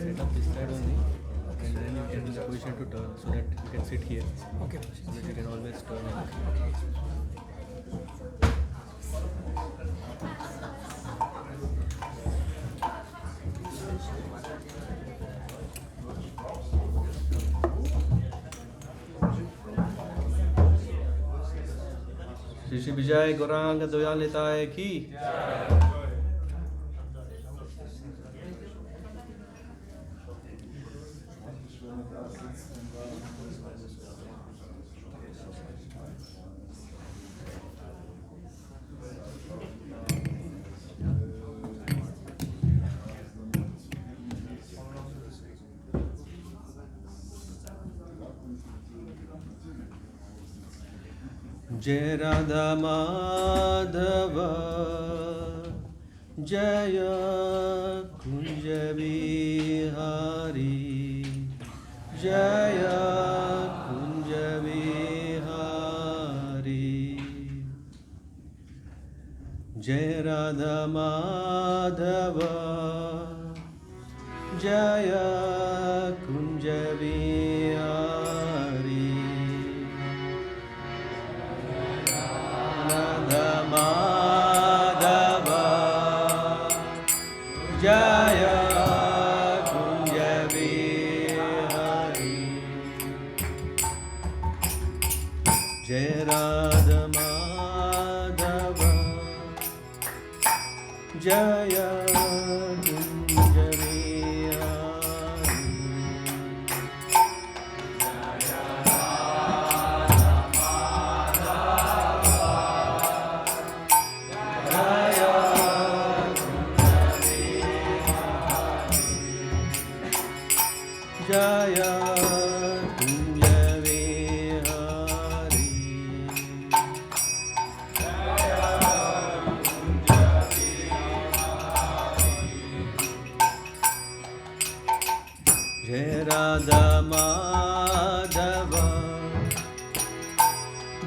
set up this side only, and then you can in the position to turn so that you can sit here. Okay. So that you can always turn. Shri Shri Vijay Gaurang दयालिताय की। जय राधा माधव जय कुंज बिहारी जय कुंज बिहारी जय राधा माधव जय कुंज बिहारी माधव जय कुंज बिहारी जय राधा माधव जय कुंज बिहारी जय कुंज बिहारी जय राधा माधव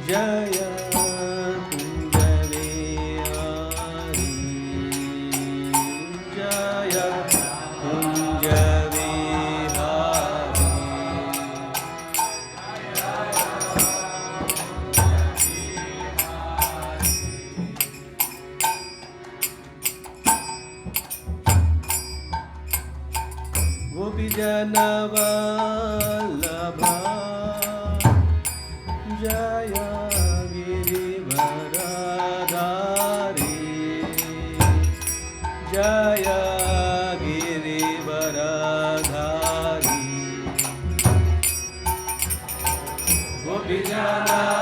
जय कुंज बिहारी जय कुंज जनवल्लभा जय गिरिवरधारी जय गिरिवरधारी गोपी जनवल्लभा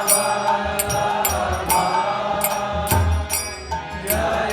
जय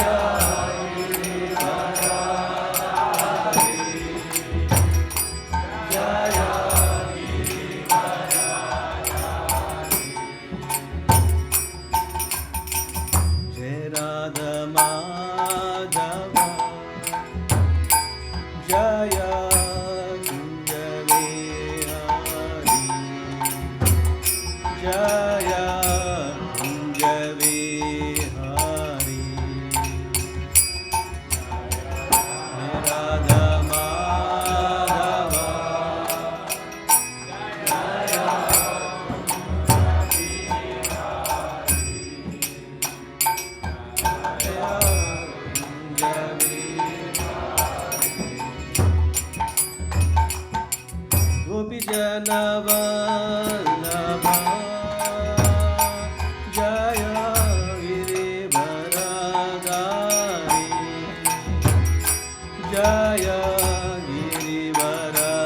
जनवल्लभा जय गिरिवरधारी जय Girivardhari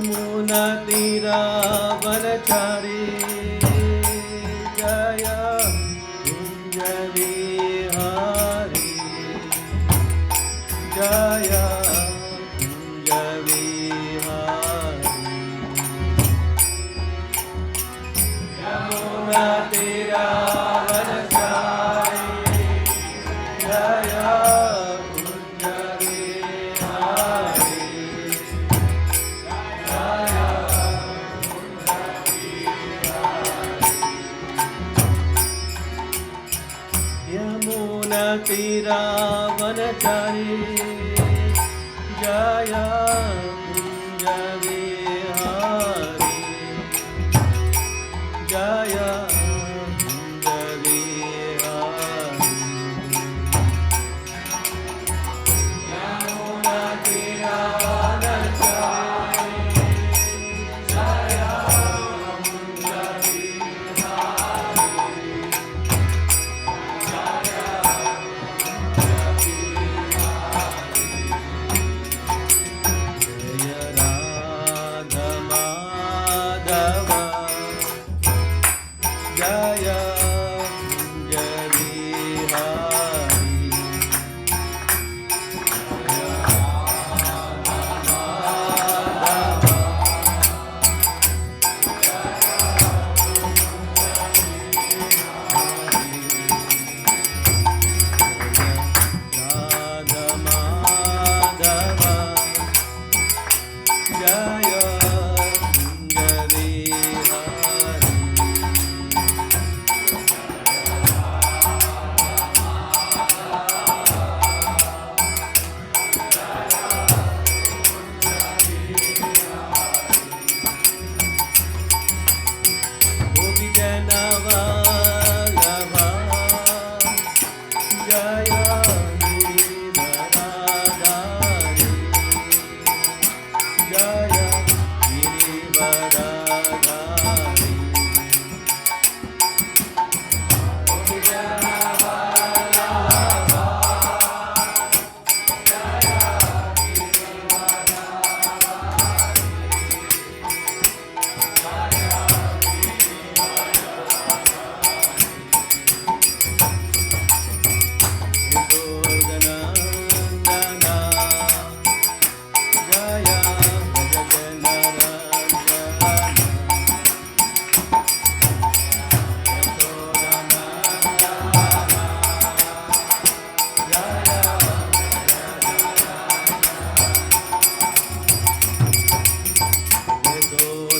Yamuna Tira Vanachari Jaya Kunjari Hari Jaya Kunjavi Hari Yamuna Tira Vanachari Jaya Kunjari Hari Yamuna Tira Vanachari Jaya Kunjavi Hari Jaya Kunjavi Hari Yamuna Tira Vanachari Jaya Kunjavi Jaya Radha Madhava Jaya Kunjavi Hari Radha Madhava Jaya Kunjavi Hari Gopi Jana Vallabha Jaya Girivaradhari Jaya Girivaradhari Gopi Jana Vallabha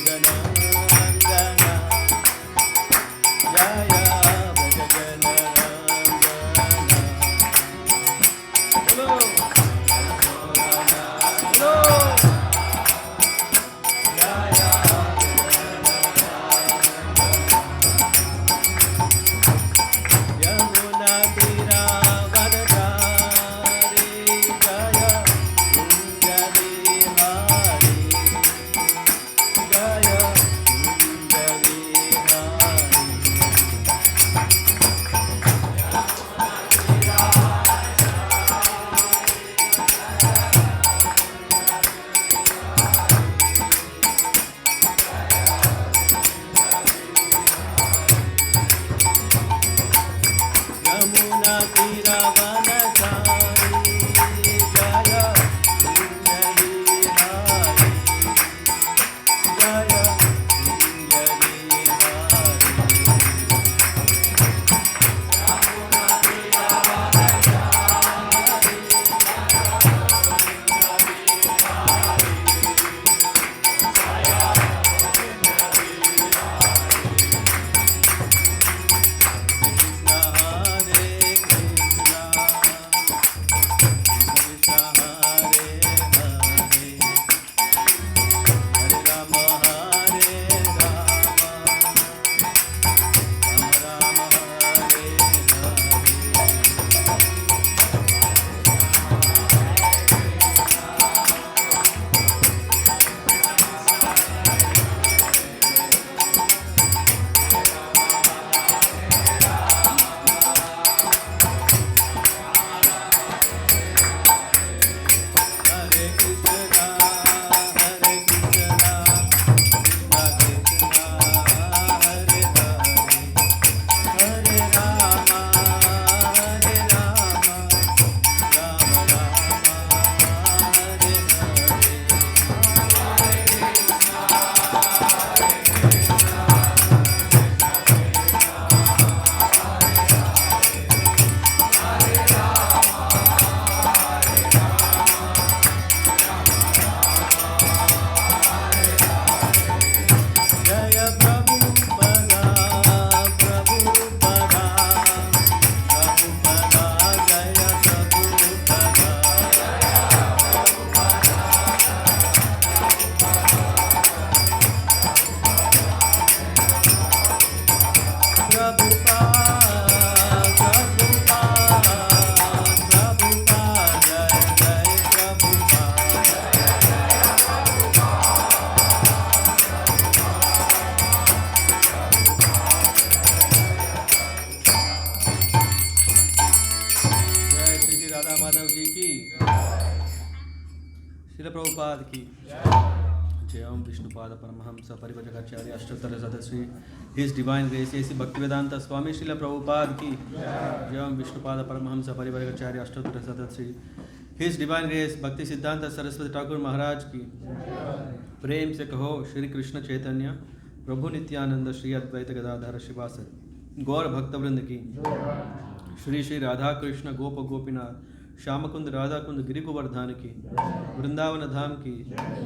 Yashodanandana Jaya Hello. की जय ओम Vishnupad Paramhans परिव्राजकाचार्य अष्टोत्तर सदस्वी His Divine Grace A.C. Bhaktivedanta Swami Srila Prabhupada की जय ओम Vishnupad Paramhans परिव्राजकाचार्य अष्टोत्तर सदस्वी His Divine Grace भक्ति सिद्धांत सरस्वती ठाकुर महाराज की प्रेम से कहो श्री कृष्ण चैतन्य प्रभु नित्यानंद श्री अद्वैत गदाधर शिवासर गौर भक्तवृंद की श्री श्री राधा कृष्ण गोप गोपीनाथ श्यामकुंद राधा कुंद गिरि गोवर्धन की वृंदावन धाम की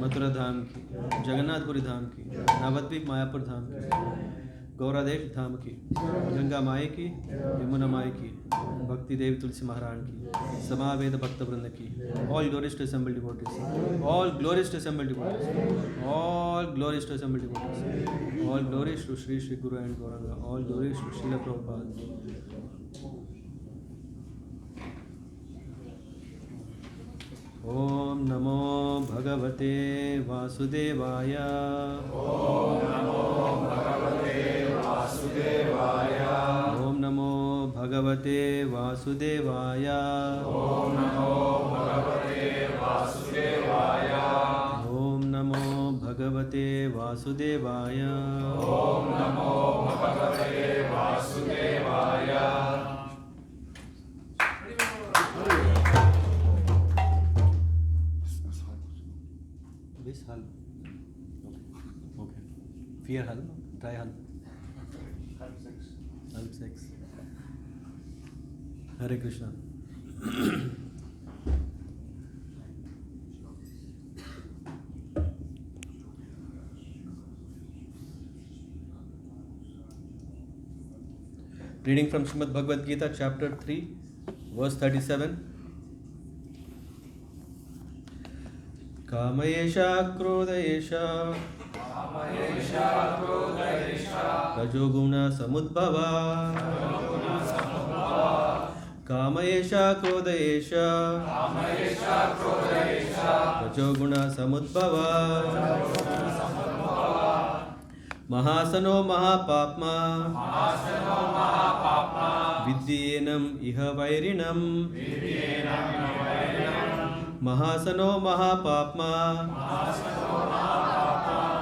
मथुरा धाम की जगन्नाथपुरी धाम की नवद्वीप मायापुर धाम की गौरादेश धाम की गंगा माई की यमुना माई की भक्ति देवी तुलसी महारानी की समावेद भक्तवृंद की all glories to assembled devotees all glories to assembled devotees all glories to assembled devotees all glories to Sri Sri guru and Gauranga all glories to Srila Prabhupada ओम नमो भगवते वासुदेवाय ओम नमो भगवते वासुदेवाय ओम नमो भगवते वासुदेवाय ओम नमो भगवते वासुदेवाय ओम नमो भगवते वासुदेवाय ओम नमो भगवते वासुदेवाय This hal. Okay. Fear hal. Try hal. Hal 6. Hare Krishna. Reading from Srimad Bhagavad Gita, chapter 3, verse 37. कामयेषा क्रोधयेषा रजोगुण समुद्भवा कामयेषा क्रोधयेषा रजोगुण समुद्भवा महासनो महापाप्मा विद्येनम् इह वैरिणम् महासनो महापाप्मा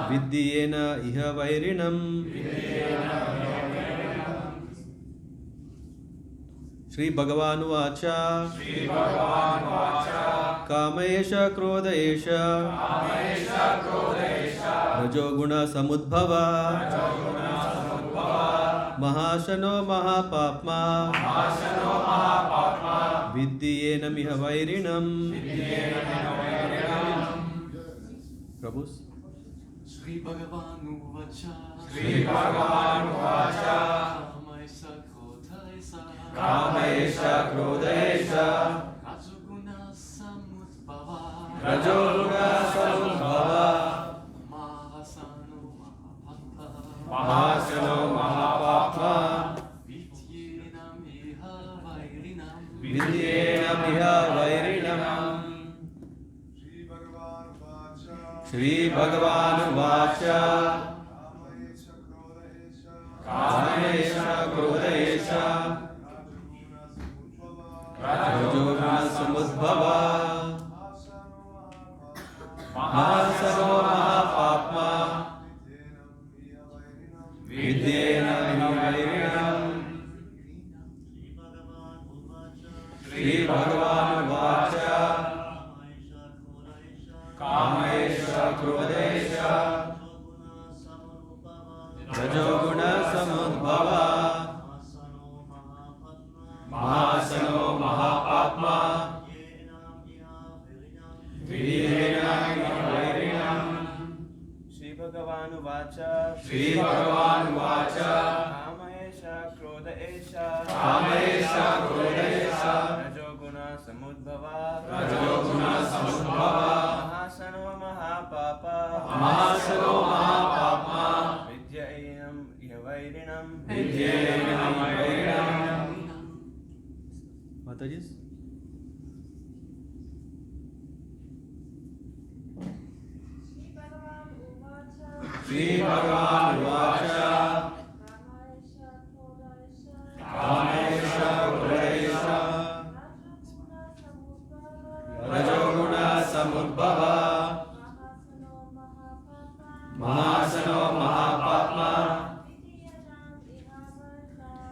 विद्येन इह वैरिणम् श्री भगवानुवाच कामयेष क्रोधयेष रजोगुण समुद्भव महाशनो महापाप्मा विद्येनमिह वैरिणम् प्रभु श्री भगवानुवाच कामयेष क्रोधयेष रजोगुण समुद्भव महासनो महापाप्मा विद्येनमिह वैरिणम् श्री भगवानुवाच कामयेष क्रोधयेष रजोगुण समुद्भव महासनो महापाप्मा विद्येनमिह वैरिणम् श्री भगवानुवाच कामयेष क्रोधयेष रजोगुण समुद्भव महासनो महापाप्मा विद्येनमिह वैरिणम् श्री भगवानुवाच कामयेष क्रोधयेष रजोगुण समुद्भव महासनो महापाप्मा विद्येनम् इह वैरिणम् माताजी श्री भगवानुवाच कामयेष क्रोधयेष रजोगुण समुद्भव Mahasano Mahapatma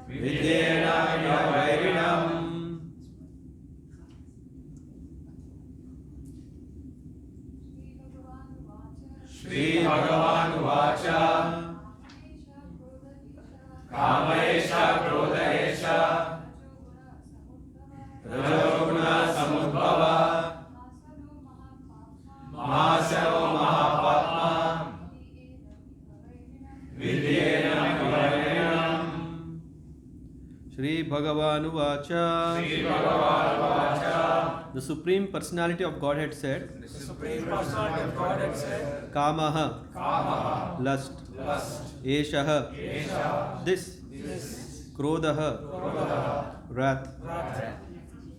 Vidyena Vairinam. Shri Bhagavan Vacha Kamayesha Krodahesha Rajoguna Samudbhava Mahasano Mahapatma Vidyena Vairinam. Shri Bhagavan Vacha. Shri Bhagavan Vacha. The Supreme Personality of Godhead said, The Supreme Personality of Godhead said, Kamaha, Kamaha, lust, lust, Eshaha, Esha, this, this, Krodaha, Krodha, wrath, Wrath,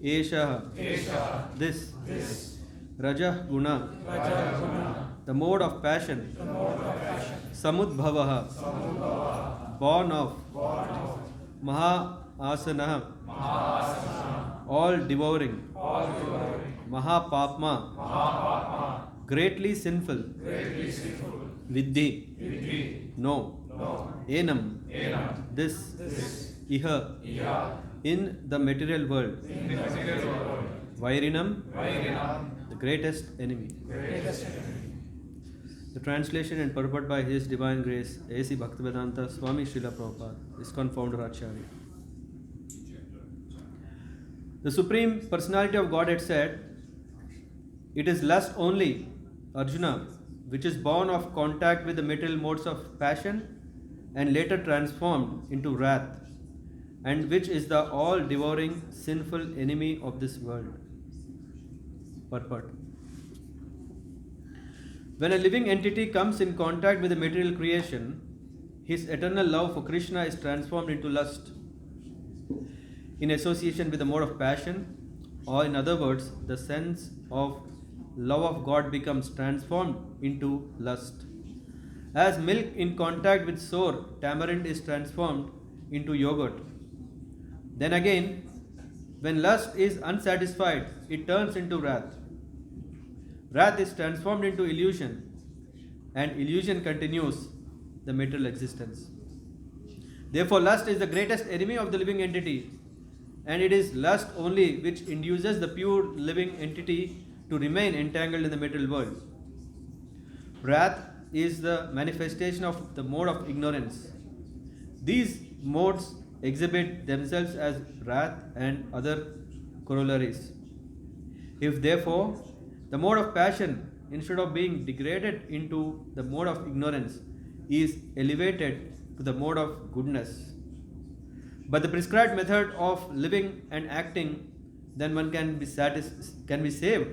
Eshaha, Esha, this, this, Rajah Guna, Rajaguna, the mode of passion, the mode of passion, Samudbhavaha, Samudbhava, born of born of Maha Asana, Mahasana, all devouring, all devouring, Mahapapma, Mahapatma, greatly sinful, greatly sinful, Viddhi, Vidhi, no, no, Enam, Enam, this, this, Iha, Iha, in the material world, in the material world, Vairinam, Vairinam, the greatest enemy. greatest enemy. The translation and purport by His Divine Grace, A.C. Bhaktivedanta Swami Srila Prabhupada, ISKCON founder Acharya. The Supreme Personality of Godhead said, it is lust only, Arjuna, which is born of contact with the material modes of passion and later transformed into wrath, and which is the all-devouring sinful enemy of this world. Purport. When a living entity comes in contact with the material creation, his eternal love for Krishna is transformed into lust in association with the mode of passion, or in other words, the sense of love of God becomes transformed into lust. As milk in contact with sour tamarind is transformed into yogurt. Then again, when lust is unsatisfied, it turns into wrath. Wrath is transformed into illusion, and illusion continues the material existence. Therefore, lust is the greatest enemy of the living entity, and it is lust only which induces the pure living entity to remain entangled in the material world. Wrath is the manifestation of the mode of ignorance. These modes exhibit themselves as wrath and other corollaries. If therefore the mode of passion, instead of being degraded into the mode of ignorance, is elevated to the mode of goodness, but the prescribed method of living and acting, then one can be saved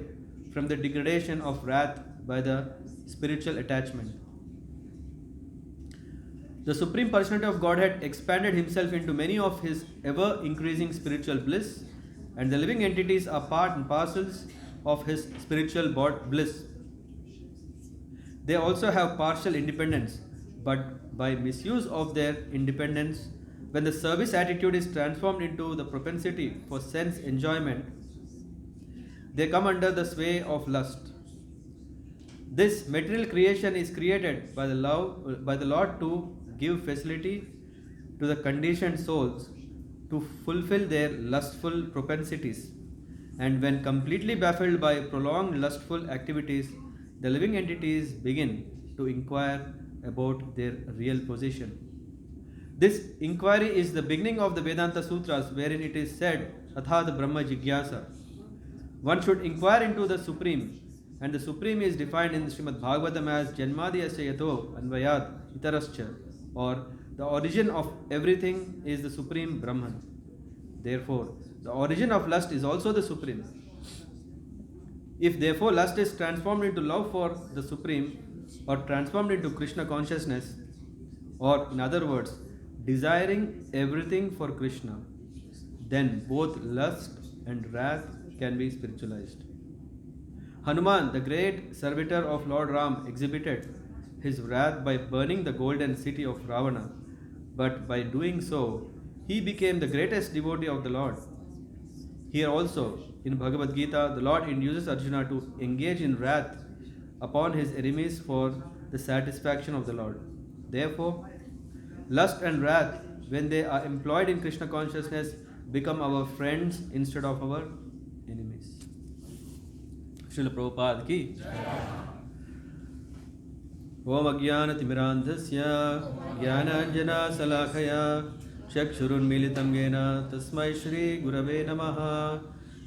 from the degradation of wrath by the spiritual attachment. The Supreme Personality of Godhead expanded Himself into many of His ever-increasing spiritual bliss, and the living entities are part and parcels of His spiritual bliss. They also have partial independence, but by misuse of their independence, when the service attitude is transformed into the propensity for sense enjoyment, they come under the sway of lust. This material creation is created by the Lord to give facility to the conditioned souls to fulfill their lustful propensities, and when completely baffled by prolonged lustful activities, the living entities begin to inquire about their real position. This inquiry is the beginning of the Vedanta Sutras, wherein it is said, Athad Brahma Jigyasa. One should inquire into the Supreme, and the Supreme is defined in Srimad Bhagavatam as Janmadhyasya Yato Anvayad Itarascha, or the origin of everything is the Supreme Brahman. Therefore, the origin of lust is also the Supreme. If therefore lust is transformed into love for the Supreme, or transformed into Krishna consciousness, or in other words, desiring everything for Krishna, then both lust and wrath can be spiritualized. Hanuman, the great servitor of Lord Ram, exhibited his wrath by burning the golden city of Ravana, but by doing so, he became the greatest devotee of the Lord. Here also, in Bhagavad Gita, the Lord induces Arjuna to engage in wrath upon his enemies for the satisfaction of the Lord. Therefore, lust and wrath, when they are employed in Krishna consciousness, become our friends instead of our enemies. Srila Prabhupada ki. Om Ajnanatimirandhasya Jnananjana Salakaya Chakshurunmilitam Yena Tasmai Shri Gurave Namaha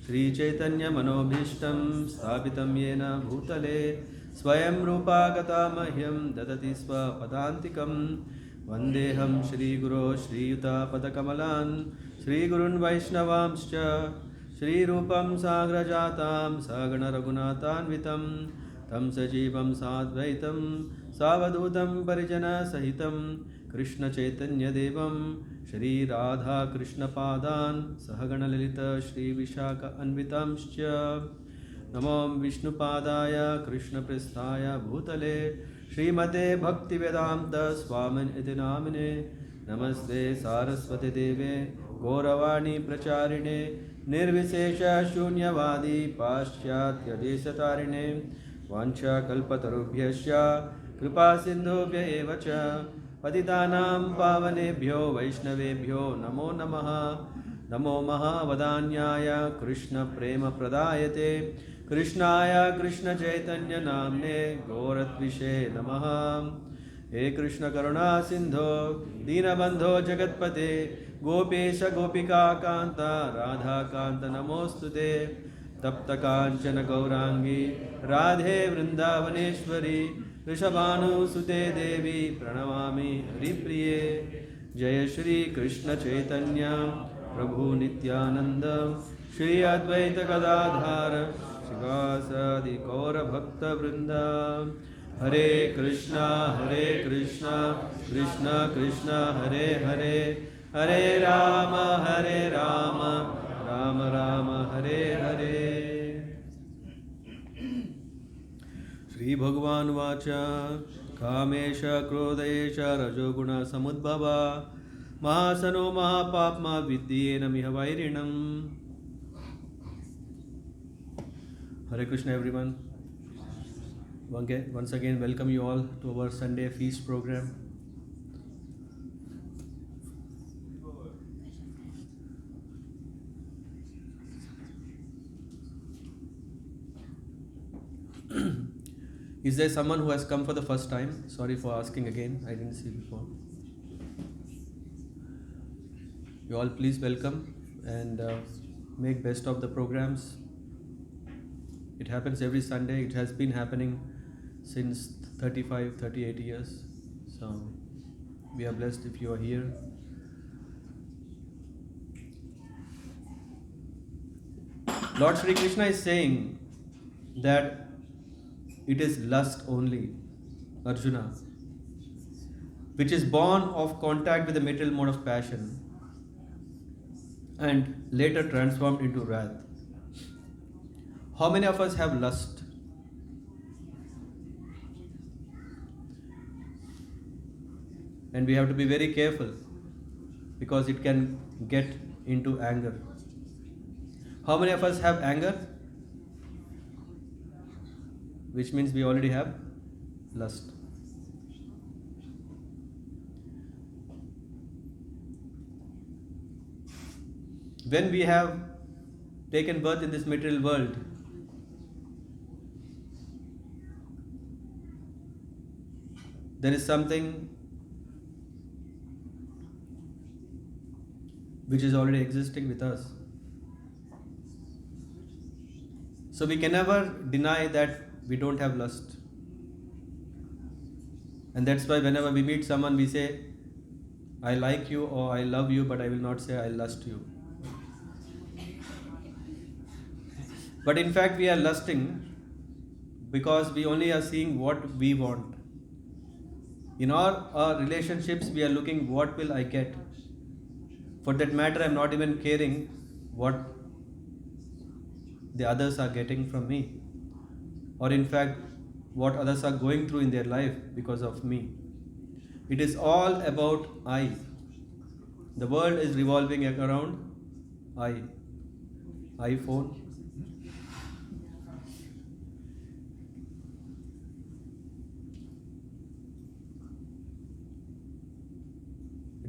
Shri Chaitanya Manobhishtam Sthapitam Yena Bhutale Swayam Rupa Gata Mahyam Dadati Sva Padantikam Vandeham Shri Guru Shri Yuta Padakamalan Shri Gurun Vaishnavamscha Shri Rupam Sagrajatam Sagana Raghunathanvitam Tam Sajivam Sadvaitam Savadutam Parijana Sahitam Krishna Chaitanya Devam Shri Radha Krishna Padan Sahagana Lalita Shri Vishaka Anvitamscha Namam Vishnu Padaya Krishna Prasthaya Bhutale Srimate Bhakti Vedanta Swamin Iti Namine Namaste Saraswati Deve Gauravani Pracharine Nirvisesha Shunyavadi Paschatya Desatarine Vancha Kalpatarubhyasya Kripa Sindhubhya Evacha Patitanam Pavanebhyo Vaishnavebhyo Namo Namaha Namo Mahavadanyaya Krishna Prema Pradayate Krishnaya Krishna Chaitanya Namne Gauratvishe Namaha He Krishna Karuna Sindho Dinabandho Jagatpate Gopesha Gopika Kanta Radha Kanta Namostute Tapta Kanchana Gaurangi Radhe Vrindavaneshwari Rishabhanu Sute Devi Pranamami Haripriye Jaya Shri Krishna Chaitanya Prabhu Nityananda Shri Advaita Gadadhara Shivasadi Gaura Bhakta Vrinda Hare Krishna Krishna Krishna Hare Hare Hare Rama Rama Rama Hare Hare Shri Bhagavan Vacha Kamesha Krodesha Rajoguna Samudbhava Mahasano Mahapapma Vidyena Miha Vairinam. Hare Krishna everyone. Once again welcome you all to our Sunday feast program. Is there someone who has come for the first time? Sorry for asking again, I didn't see before. You all please welcome and make best of the programs. It happens every Sunday. It has been happening since 38 years. So we are blessed if you are here. Lord Shri Krishna is saying that it is lust only, Arjuna, which is born of contact with the material mode of passion and later transformed into wrath. How many of us have lust? And we have to be very careful because it can get into anger. How many of us have anger? Which means we already have lust. When we have taken birth in this material world, there is something which is already existing with us. So we can never deny that we don't have lust. And that's why whenever we meet someone, we say, I like you or I love you, but I will not say I lust you. But in fact, we are lusting because we only are seeing what we want. In our relationships, we are looking what will I get. For that matter, I am not even caring what the others are getting from me. Or in fact, what others are going through in their life because of me. It is all about I. The world is revolving around I. iPhone.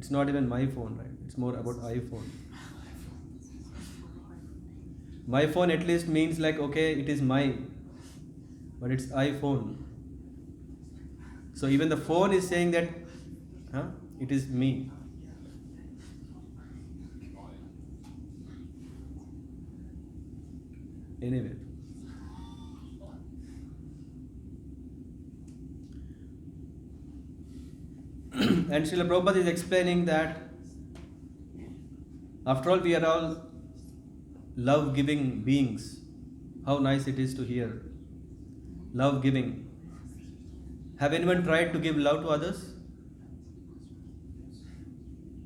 It's not even my phone, right? It's more about iPhone. My phone at least means like, okay, it is my, but it's iPhone. So even the phone is saying that, it is me. Anyway. And Srila Prabhupada is explaining that after all we are all love-giving beings. How nice it is to hear. Love-giving. Have anyone tried to give love to others?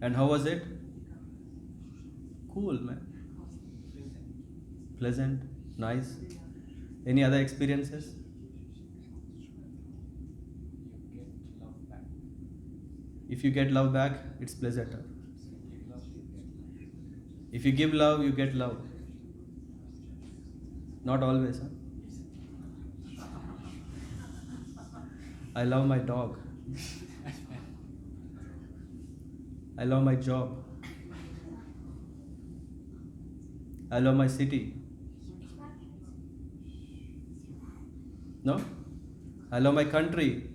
And how was it? Cool, man. Pleasant, nice. Any other experiences? If you get love back, it's pleasanter. If you give love, you get love. Not always, huh? I love my dog. I love my job. I love my city. No? I love my country.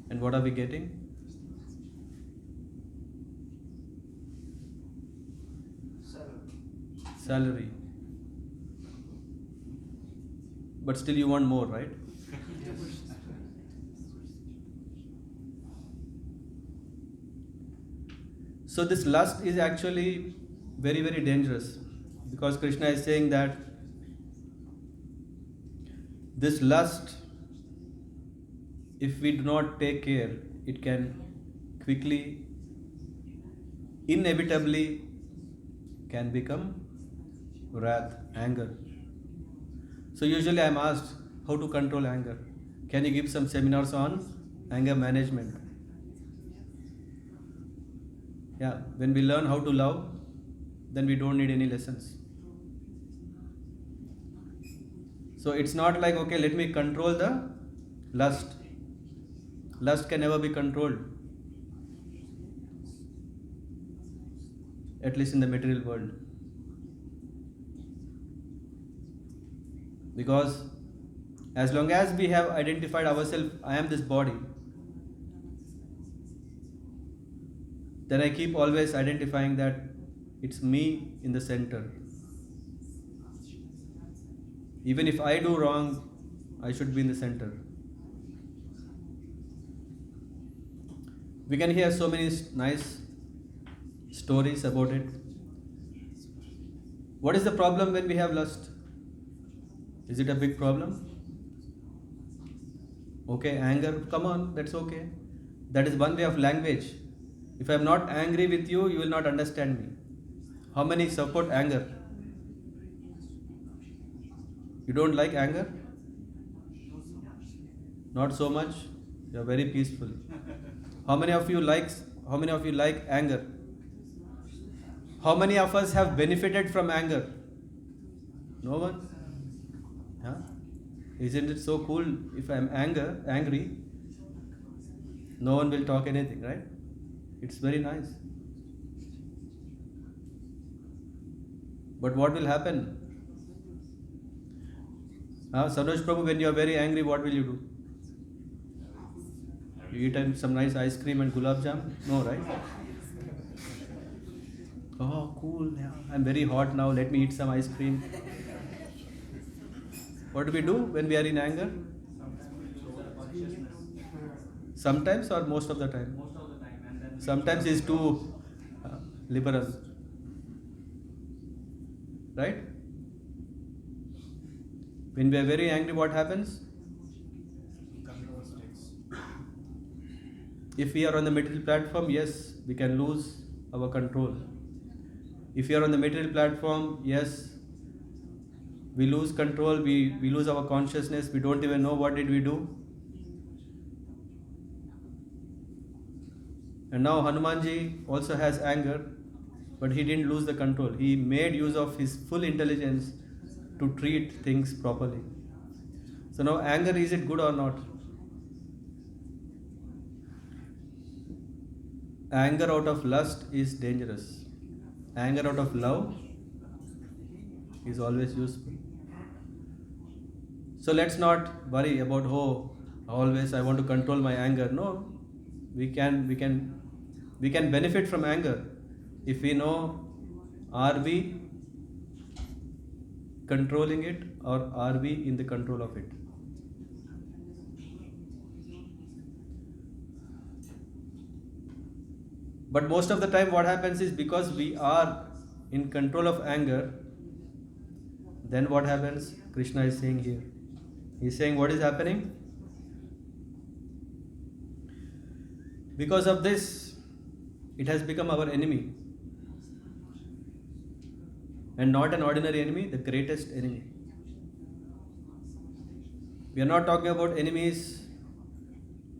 And what are we getting? Salary. But still you want more, right? So this lust is actually very, very dangerous, because Krishna is saying that this lust, if we do not take care, it can quickly, inevitably, can become wrath, anger. So usually I am asked how to control anger. Can you give some seminars on anger management? Yeah, when we learn how to love, then we don't need any lessons. So it's not like, okay, let me control the lust. Lust can never be controlled, at least in the material world. Because as long as we have identified ourselves, I am this body, then I keep always identifying that it's me in the center. Even if I do wrong, I should be in the center. We can hear so many nice stories about it. What is the problem when we have lust? Is it a big problem? Okay, anger, come on, that's okay. That is one way of language. If I am not angry with you, you will not understand me. How many support anger? You don't like anger? Not so much? You are very peaceful. How many of you like anger? How many of us have benefited from anger? No one? Huh? Isn't it so cool? If I am angry, no one will talk anything, right? It's very nice. But what will happen? Sanoj Prabhu, when you are very angry, what will you do? You eat some nice ice cream and gulab jam? No, right? Oh, cool. Yeah. I'm very hot now. Let me eat some ice cream. What do we do when we are in anger? Sometimes or most of the time? Most of the time. And then Sometimes it's too liberal. Right? When we are very angry, what happens? If we are on the material platform, yes, we can lose our control. If we are on the material platform, yes, we lose control, we lose our consciousness, we don't even know what did we do. And now Hanumanji also has anger, but he didn't lose the control. He made use of his full intelligence to treat things properly. So now anger, is it good or not? Anger out of lust is dangerous. Anger out of love is always useful. So let's not worry about, always I want to control my anger. No, we can benefit from anger if we know, are we controlling it or are we in the control of it? But most of the time what happens is, because we are in control of anger, then what happens? Krishna is saying here. He is saying, what is happening? Because of this, it has become our enemy. And not an ordinary enemy, the greatest enemy. We are not talking about enemies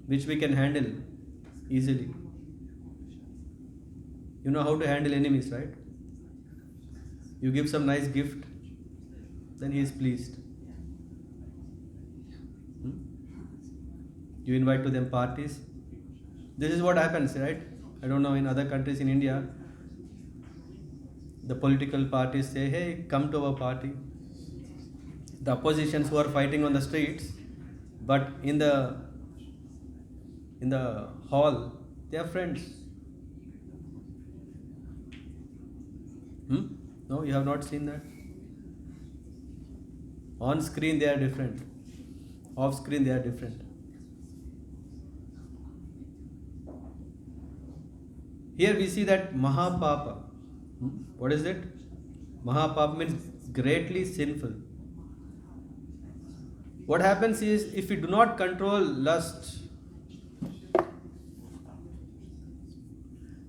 which we can handle easily. You know how to handle enemies, right? You give some nice gift, then he is pleased. You invite to them parties. This is what happens, right? I don't know, in other countries, in India, the political parties say, hey, come to our party. The oppositions who are fighting on the streets, but in the hall, they are friends. No, you have not seen that? On screen they are different. Off screen they are different. Here we see that Mahapapa. What is it? Mahapapa means greatly sinful. What happens is, if we do not control lust,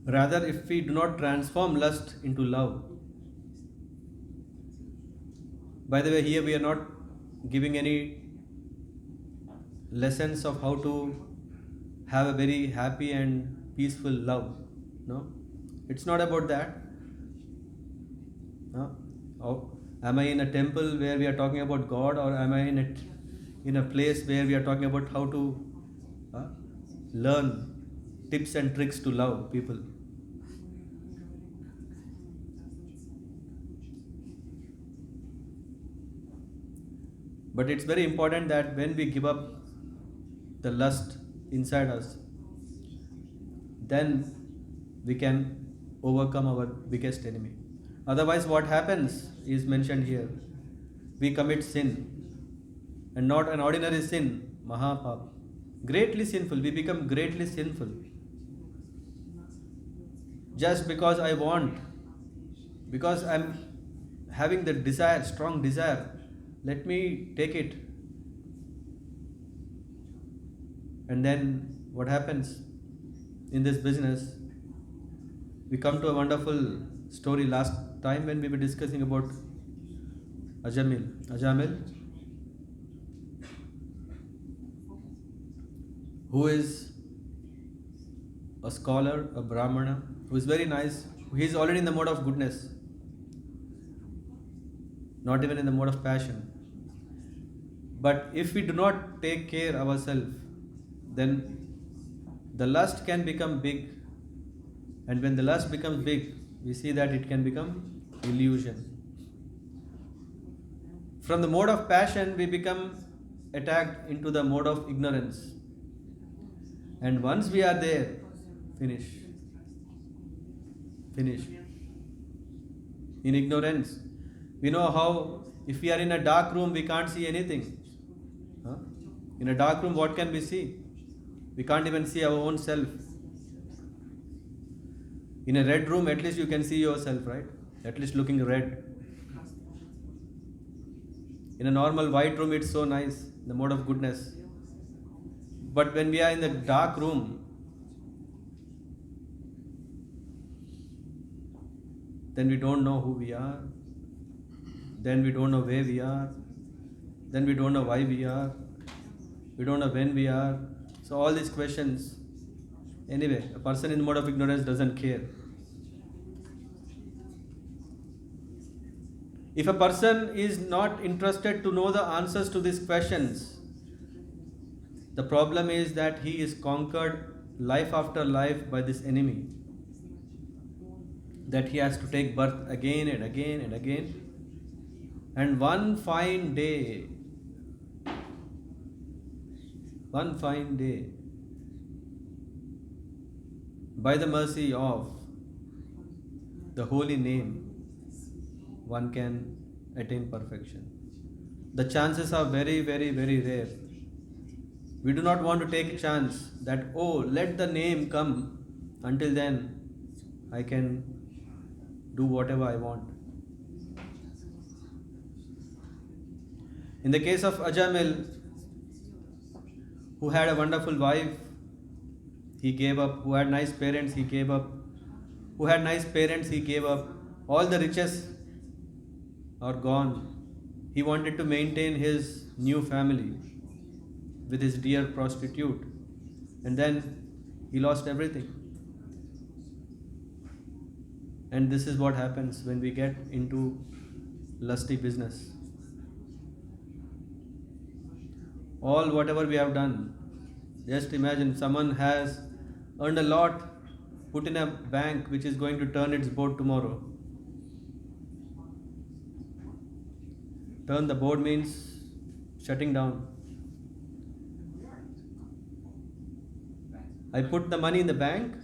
rather if we do not transform lust into love. By the way, here we are not giving any lessons of how to have a very happy and peaceful love. No, it's not about that. Am I in a temple where we are talking about God, or am I in a place where we are talking about how to learn tips and tricks to love people? But it's very important that when we give up the lust inside us, then we can overcome our biggest enemy. Otherwise, what happens is mentioned here. We commit sin, and not an ordinary sin, Mahapapa. Greatly sinful, we become greatly sinful. Just because I want, because I'm having the desire, strong desire, let me take it. And then what happens in this business? We come to a wonderful story last time when we were discussing about Ajamil, who is a scholar, a Brahmana, who is very nice. He is already in the mode of goodness, not even in the mode of passion. But if we do not take care ourselves, then the lust can become big. And when the lust becomes big, we see that it can become illusion. From the mode of passion, we become attacked into the mode of ignorance. And once we are there, finish. In ignorance. We know how, if we are in a dark room, we can't see anything. In a dark room, what can we see? We can't even see our own self. In a red room, at least you can see yourself, right? At least looking red. In a normal white room, it's so nice, the mode of goodness. But when we are in the dark room, then we don't know who we are. Then we don't know where we are. Then we don't know why we are. We don't know when we are. So all these questions. Anyway, a person in the mode of ignorance doesn't care. If a person is not interested to know the answers to these questions, The problem is that he is conquered life after life by this enemy. That he has to take birth again and again and again. And one fine day, by the mercy of the holy name, one can attain perfection. The chances are very, very, very rare. We do not want to take a chance that, oh, let the name come, until then I can do whatever I want. In the case of Ajamil, who had a wonderful wife, he gave up. Who had nice parents, he gave up. Who had nice parents, he gave up. All the riches are gone. He wanted to maintain his new family with his dear prostitute, and then he lost everything. And this is what happens when we get into lusty business. All whatever we have done, just imagine someone has earned a lot, put in a bank which is going to turn its board tomorrow. Turn the board means shutting down. I put the money in the bank.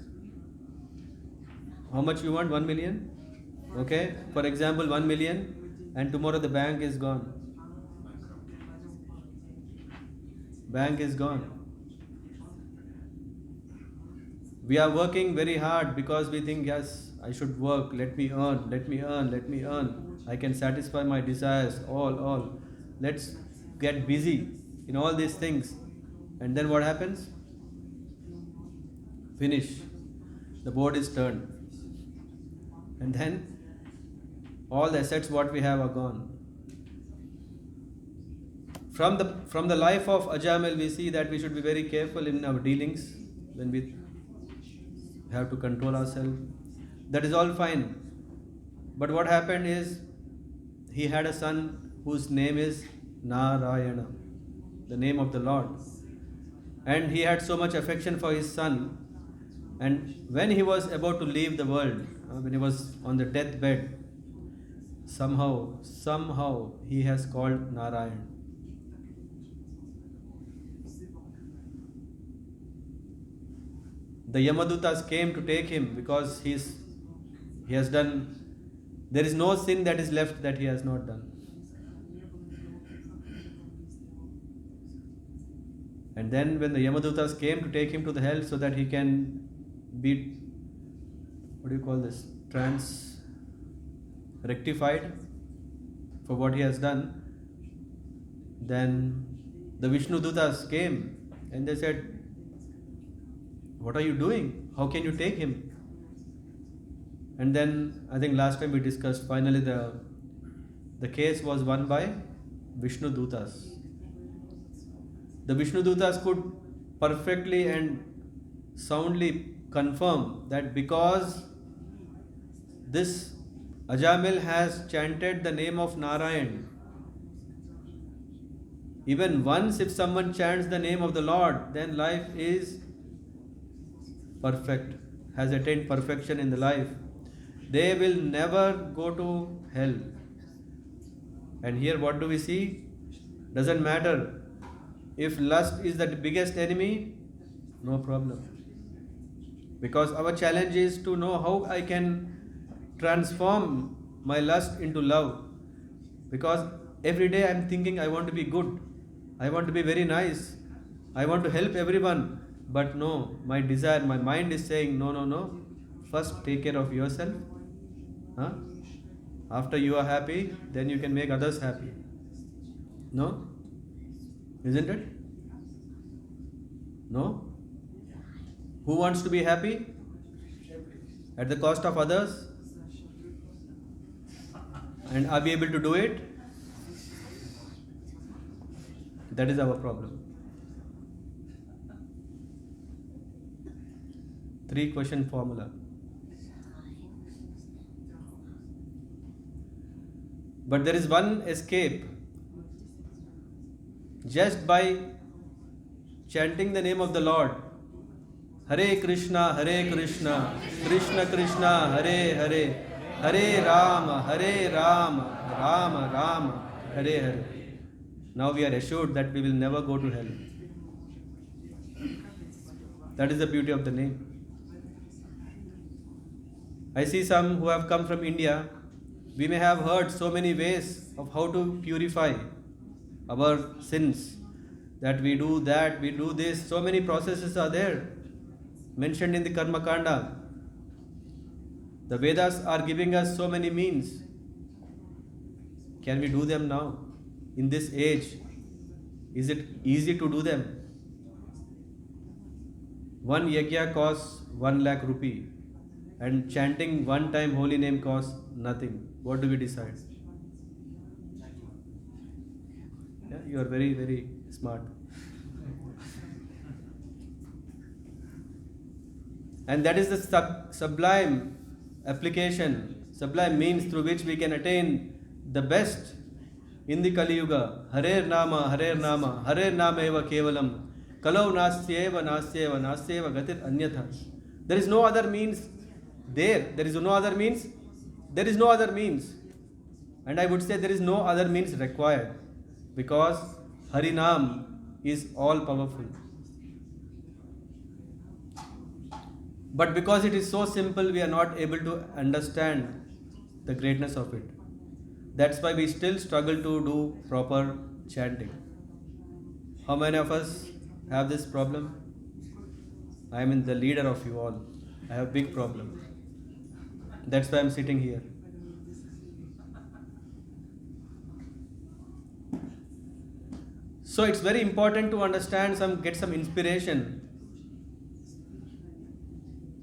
How much you want? 1 million? Okay, for example 1 million, and tomorrow the bank is gone. Bank is gone. We are working very hard because we think, yes, I should work, let me earn. I can satisfy my desires, all. Let's get busy in all these things. And then what happens? Finish. The board is turned. And then all the assets what we have are gone. From the life of Ajamil, we see that we should be very careful in our dealings when we have to control ourselves. That is all fine. But what happened is, he had a son whose name is Narayana, the name of the Lord. And he had so much affection for his son. And when he was about to leave the world, when he was on the deathbed, somehow he has called Narayan. The Yamadutas came to take him because he has done, there is no sin that is left that he has not done. And then when the Yamadutas came to take him to the hell so that he can be, rectified for what he has done, then the Vishnu Dutas came and they said, what are you doing? How can you take him? And then I think last time we discussed, finally the case was won by Vishnu Dutas. The Vishnu Dutas could perfectly and soundly confirm that because this Ajamil has chanted the name of Narayan, even once if someone chants the name of the Lord, then life is perfect, has attained perfection in the life. They will never go to hell. And here what do we see? Doesn't matter. If lust is the biggest enemy, no problem. Because our challenge is to know how I can transform my lust into love. Because every day I am thinking I want to be good, I want to be very nice, I want to help everyone. But no, my desire, my mind is saying, no. First take care of yourself. After you are happy, then you can make others happy. No? Isn't it? No? Who wants to be happy? At the cost of others? And are we able to do it? That is our problem. 3-question formula. But there is one escape. Just by chanting the name of the Lord. Hare Krishna, Krishna Krishna, Hare Hare, Hare Rama, Rama Rama, Hare Hare. Now we are assured that we will never go to hell. That is the beauty of the name. I see some who have come from India. We may have heard so many ways of how to purify our sins. That we do that, we do this. So many processes are there mentioned in the Karma Kanda. The Vedas are giving us so many means. Can we do them now? In this age, is it easy to do them? One yajna costs 1 lakh rupee, and chanting one time holy name costs nothing. What do we decide? Yeah, you are very, very smart. And that is the sublime application, sublime means through which we can attain the best in the Kali Yuga. Hare Nama, Hare Nama eva kevalam, kalau nastyeva gatir anyatha. There is no other means there. There is no other means. There is no other means. And I would say there is no other means required, because Harinam is all powerful. But because it is so simple, we are not able to understand the greatness of it. That's why we still struggle to do proper chanting. How many of us have this problem? I am the leader of you all. I have a big problem. That's why I am sitting here. So it's very important to understand get some inspiration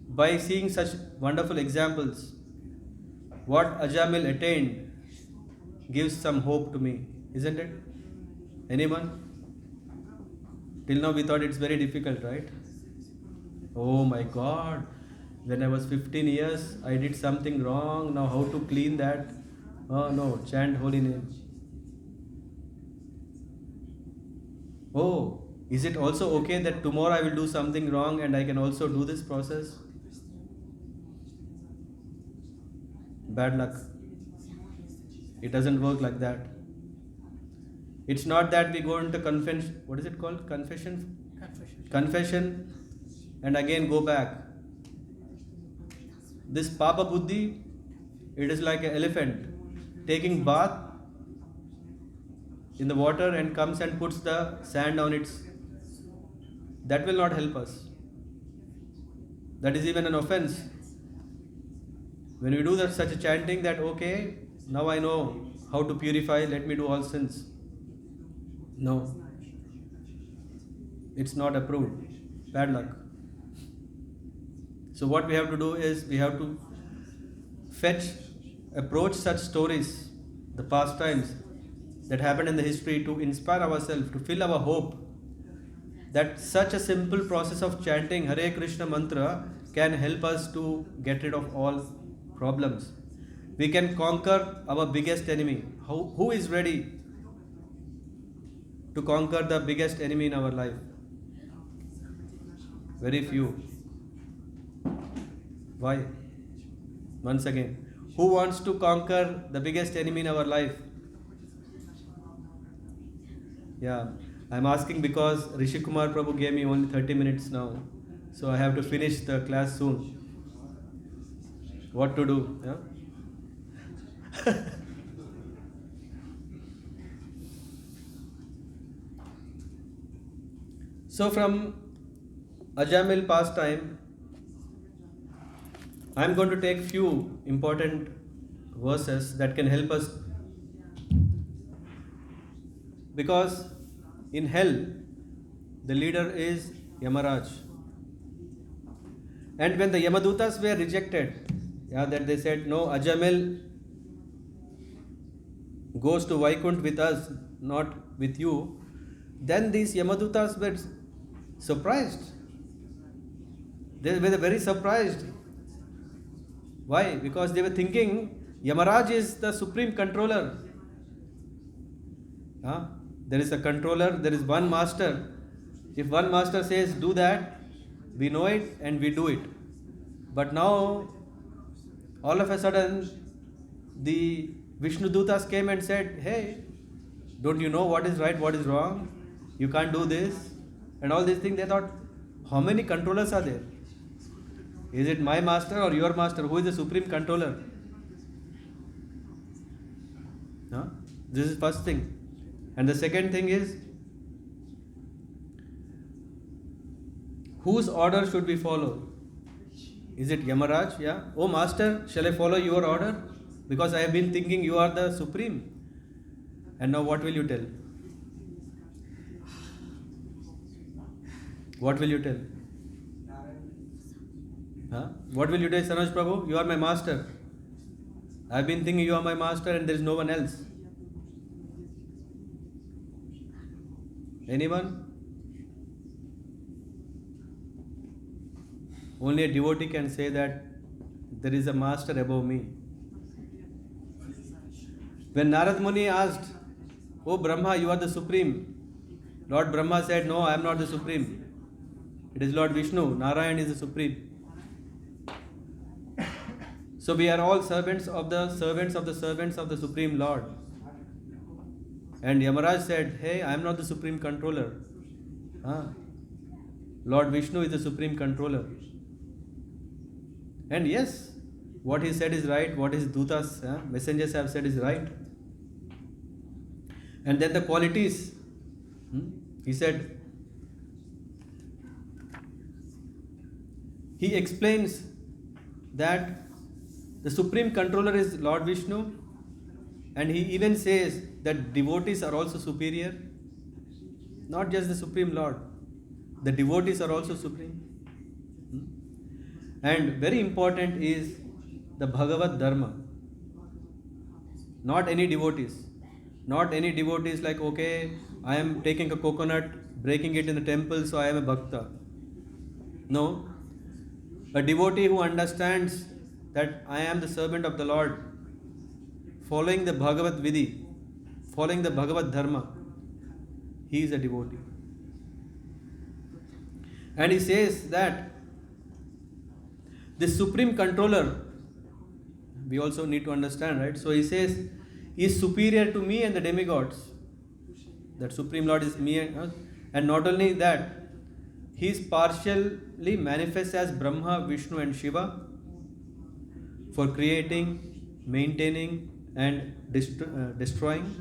by seeing such wonderful examples. What Ajamil attained gives some hope to me, isn't it? Anyone? Till now we thought it's very difficult, right? Oh my God, when I was 15 years, I did something wrong. Now how to clean that? Oh no, chant holy name. Oh, is it also okay that tomorrow I will do something wrong and I can also do this process? Bad luck. It doesn't work like that. It's not that we go into confession. What is it called? Confession? Confession. And again go back. This Papa Buddhi, it is like an elephant taking bath in the water and comes and puts the sand on its. That will not help us. That is even an offense. When we do such a chanting that, okay, now I know how to purify, let me do all sins. No. It's not approved. Bad luck. So what we have to do is, we have to approach such stories, the past times that happened in the history, to inspire ourselves, to fill our hope that such a simple process of chanting Hare Krishna mantra can help us to get rid of all problems. We can conquer our biggest enemy. Who is ready to conquer the biggest enemy in our life? Very few. Why? Once again, who wants to conquer the biggest enemy in our life? Yeah, I'm asking because Rishi Kumar Prabhu gave me only 30 minutes now. So I have to finish the class soon. What to do? Yeah? So from Ajamil pastime, I am going to take few important verses that can help us, because in hell the leader is Yamaraj, and when the Yamadutas were rejected, that they said no, Ajamil goes to Vaikunt with us, not with you, then these Yamadutas were surprised. They were very surprised. Why? Because they were thinking Yamaraj is the supreme controller. There is a controller, there is one master, If one master says do that, we know it and we do it. But now, all of a sudden, the Vishnu Dutas came and said, hey, don't you know what is right, what is wrong? You can't do this. And all these things, they thought, how many controllers are there? Is it my master or your master? Who is the supreme controller? Huh? This is first thing. And the second thing is, whose order should we follow? Is it Yamaraj? Yeah. Oh master, shall I follow your order? Because I have been thinking you are the supreme. And now what will you tell? What will you tell? Huh? What will you tell, Sanoj Prabhu? You are my master. I have been thinking you are my master and there is no one else. Anyone? Only a devotee can say that there is a master above me. When Narad Muni asked, oh Brahma, you are the supreme. Lord Brahma said, no, I am not the supreme. It is Lord Vishnu. Narayan is the supreme. So we are all servants of the servants of the servants of the Supreme Lord. And Yamaraj said, hey, I am not the supreme controller. Lord Vishnu is the supreme controller. And yes, what he said is right, what his dutas, messengers have said is right. And then the qualities, he said, he explains that the supreme controller is Lord Vishnu, and he even says that devotees are also superior, not just the Supreme Lord, the devotees are also supreme. And very important is the Bhagavad Dharma. Not any devotees. Not any devotees like, okay, I am taking a coconut, breaking it in the temple, so I am a bhakta. No. A devotee who understands that I am the servant of the Lord, following the Bhagavad Vidhi, following the Bhagavad Dharma, he is a devotee. And he says that this supreme controller, we also need to understand, right? So he says, he is superior to me and the demigods. That Supreme Lord is me and not only that, he is partially manifest as Brahma, Vishnu and Shiva for creating, maintaining and destroying.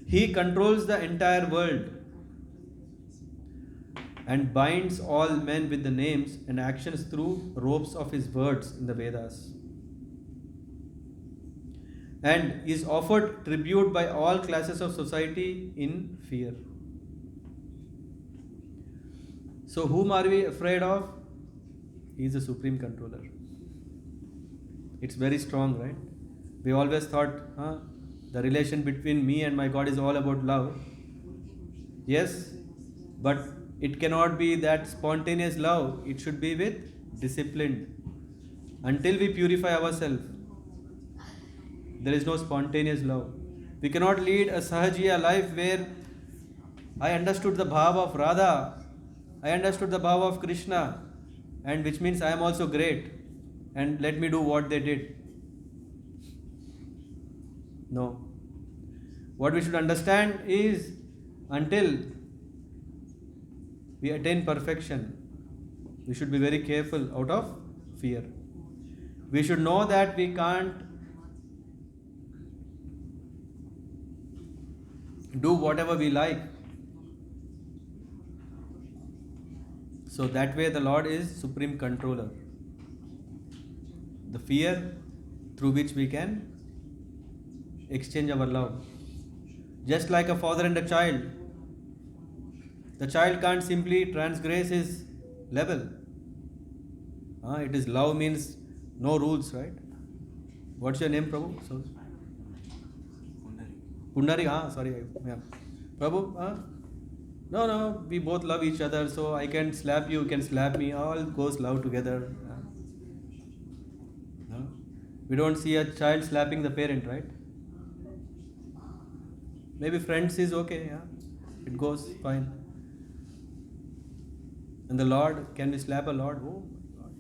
He controls the entire world and binds all men with the names and actions through ropes of his words in the Vedas. And is offered tribute by all classes of society in fear. So whom are we afraid of? He is the supreme controller. It's very strong, right? We always thought, the relation between me and my God is all about love. Yes, but it cannot be that spontaneous love. It should be with discipline. Until we purify ourselves, there is no spontaneous love. We cannot lead a sahajiya life where I understood the bhava of Radha, I understood the bhava of Krishna, and which means I am also great, and let me do what they did. No. What we should understand is, until we attain perfection, we should be very careful out of fear. We should know that we can't do whatever we like. So that way the Lord is supreme controller. The fear through which we can exchange our love. Just like a father and a child. The child can't simply transgress his level. It is love means no rules, right? What's your name, Prabhu? So, Pundari, sorry. Yeah. Prabhu, no, we both love each other, so I can slap you, you can slap me, all goes love together. No? We don't see a child slapping the parent, right? Maybe friends is okay, yeah. it goes fine. And the Lord, can we slap a Lord? Oh my God.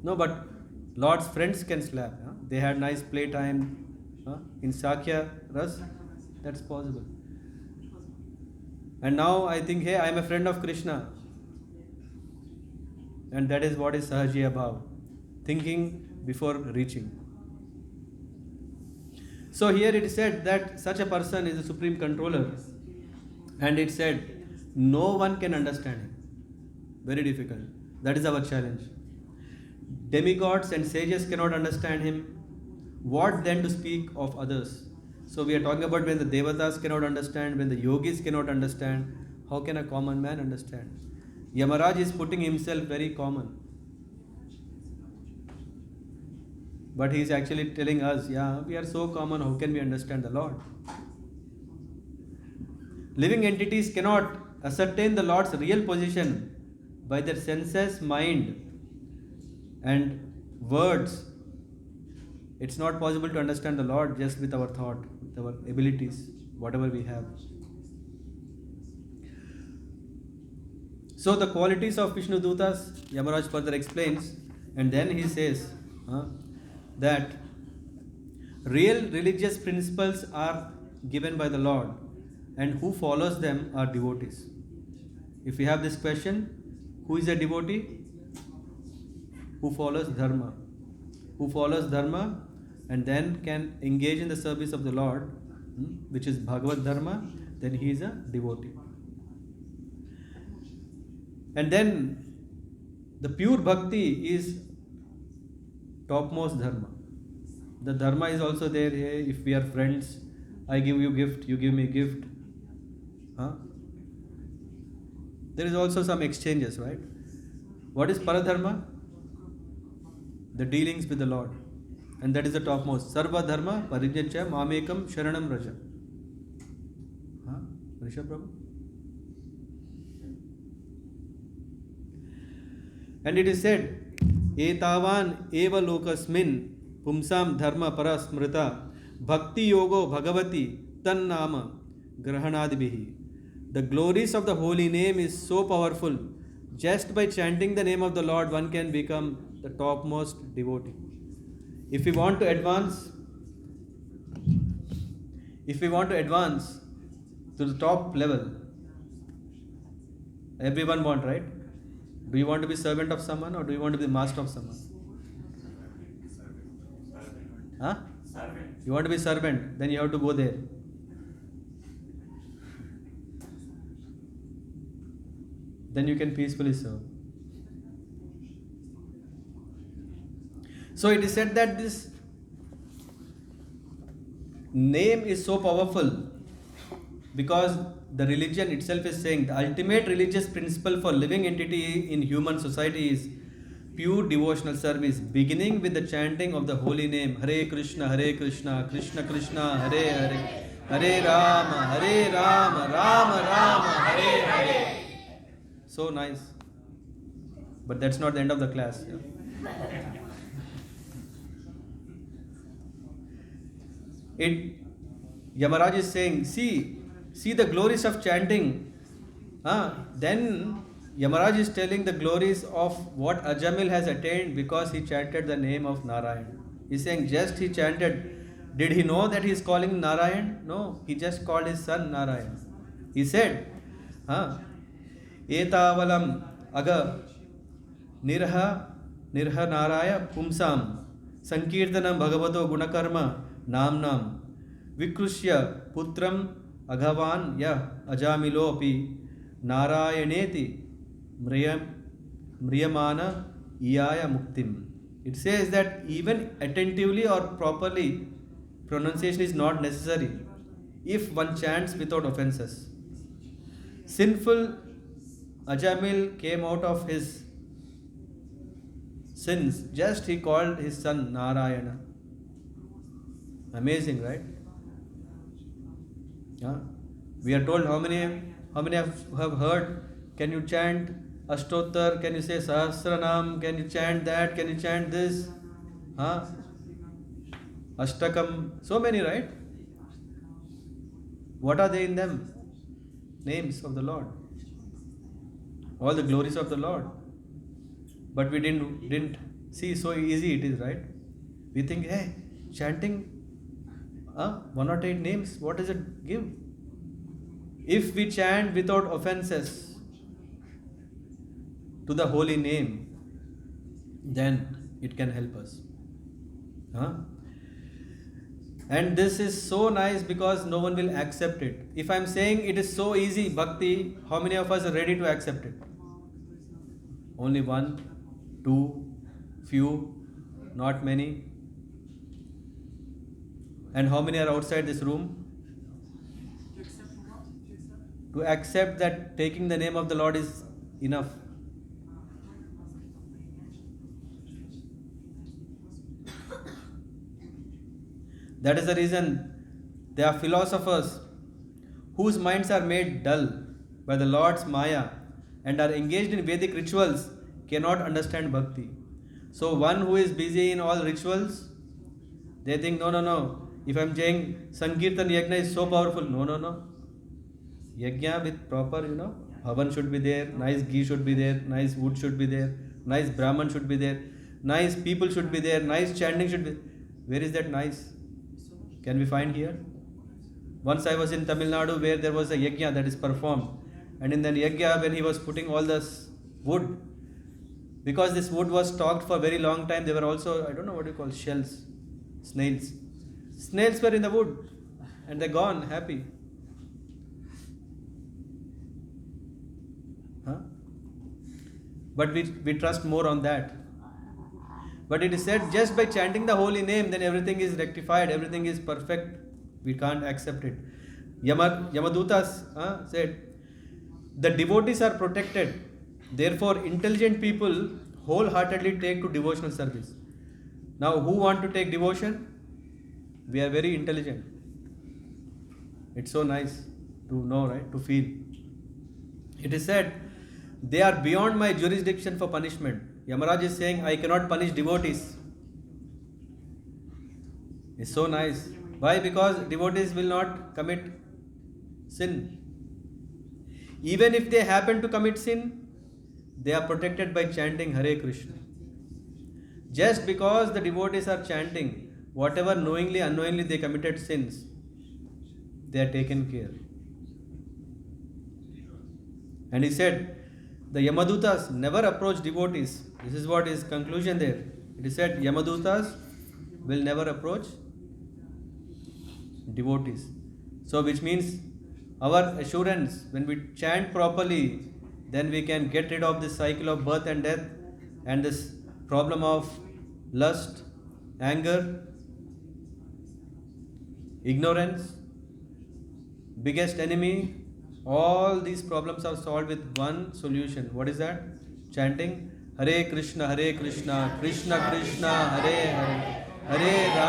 No, but Lord's friends can slap. Huh? They had nice playtime in Sakya Ras. That's possible. And now I think, hey, I am a friend of Krishna. And that is what is Sahajiya Bhav. Thinking before reaching. So here it is said that such a person is the supreme controller. And it said, no one can understand him. Very difficult. That is our challenge. Demigods and sages cannot understand him. What then to speak of others? So we are talking about when the Devatas cannot understand, when the yogis cannot understand, how can a common man understand? Yamaraj is putting himself very common. But he is actually telling us, yeah, we are so common, how can we understand the Lord? Living entities cannot ascertain the Lord's real position by their senses, mind, and words. It's not possible to understand the Lord just with our thought, with our abilities, whatever we have. So the qualities of Vishnu Dutas, Yamaraj further explains, and then he says that real religious principles are given by the Lord, and who follows them are devotees. If we have this question, who is a devotee? Who follows dharma. Who follows dharma and then can engage in the service of the Lord, which is Bhagavad Dharma, then he is a devotee. And then the pure bhakti is topmost dharma. The dharma is also there. Hey, if we are friends, I give you gift, you give me gift. There is also some exchanges, right? What is paradharma? The dealings with the Lord. And that is the topmost. Sarva dharma parijyacha mamekam sharanam raja. Rishabh Prabhu? And it is said, Etavan eva lokasmin pumsam dharma parasmrita bhakti yogo bhagavati tan nama grahanadibihi. The glories of the holy name is so powerful. Just by chanting the name of the Lord, one can become the topmost devotee. If we want to advance to the top level, everyone wants, right? Do you want to be servant of someone or do you want to be the master of someone? You want to be servant, then you have to go there. Then you can peacefully serve. So it is said that this name is so powerful because the religion itself is saying the ultimate religious principle for living entity in human society is pure devotional service, beginning with the chanting of the holy name Hare Krishna, Krishna Krishna, Hare Hare, Hare Rama, Rama Rama, Hare Hare. So nice. But that's not the end of the class. Yamaraj is saying, see the glories of chanting. Then Yamaraj is telling the glories of what Ajamil has attained because he chanted the name of Narayan. He's saying just he chanted. Did he know that he is calling Narayan? No, he just called his son Narayan. He said, Etavalam aga nirha naraya pumsam sankirtanam bhagavato gunakarma namnam vikrushya putram aghavan ya ajamilopi narayaneti mriyamana iyaya muktim. It says that even attentively or properly pronunciation is not necessary if one chants without offenses. Sinful Ajamil came out of his sins, just he called his son Narayana. Amazing, right? We are told how many have heard, can you chant Ashtottar, can you say Sahasranam, can you chant that, can you chant this? Ashtakam, so many, right? What are they in them? Names of the Lord. All the glories of the Lord. But we didn't see so easy it is, right? We think, hey, chanting 108 names, what does it give? If we chant without offenses to the holy name, then it can help us. And this is so nice because no one will accept it. If I'm saying it is so easy, bhakti, how many of us are ready to accept it? Only 1, 2, few, not many. And how many are outside this room? To accept that taking the name of the Lord is enough. That is the reason there are philosophers whose minds are made dull by the Lord's Maya and are engaged in Vedic rituals cannot understand bhakti. So one who is busy in all rituals, they think, no. If I am saying Sankirtan Yajna is so powerful, no. Yajna with proper, Havan should be there, nice ghee should be there, nice wood should be there, nice Brahman should be there, nice people should be there, nice chanting should be. Where is that nice? Can we find here? Once I was in Tamil Nadu where there was a yajna that is performed, and in that yajna when he was putting all this wood, because this wood was stocked for a very long time, there were also, I don't know what you call, shells, snails. Snails were in the wood and they're gone, happy. But we trust more on that. But it is said just by chanting the holy name, then everything is rectified, everything is perfect. We can't accept it. Yamadutas said, the devotees are protected. Therefore, intelligent people wholeheartedly take to devotional service. Now, who want to take devotion? We are very intelligent. It's so nice to know, right? To feel. It is said, they are beyond my jurisdiction for punishment. Yamaraj is saying, I cannot punish devotees. It's so nice. Why? Because devotees will not commit sin. Even if they happen to commit sin, they are protected by chanting Hare Krishna. Just because the devotees are chanting, whatever knowingly, unknowingly they committed sins, they are taken care. And he said, the Yamadutas never approach devotees. This is what is conclusion there. It is said, Yamadutas will never approach devotees. So which means our assurance, when we chant properly, then we can get rid of this cycle of birth and death and this problem of lust, anger, ignorance, biggest enemy. All these problems are solved with one solution. What is that? Chanting Hare Krishna, Krishna Krishna, Hare Hare,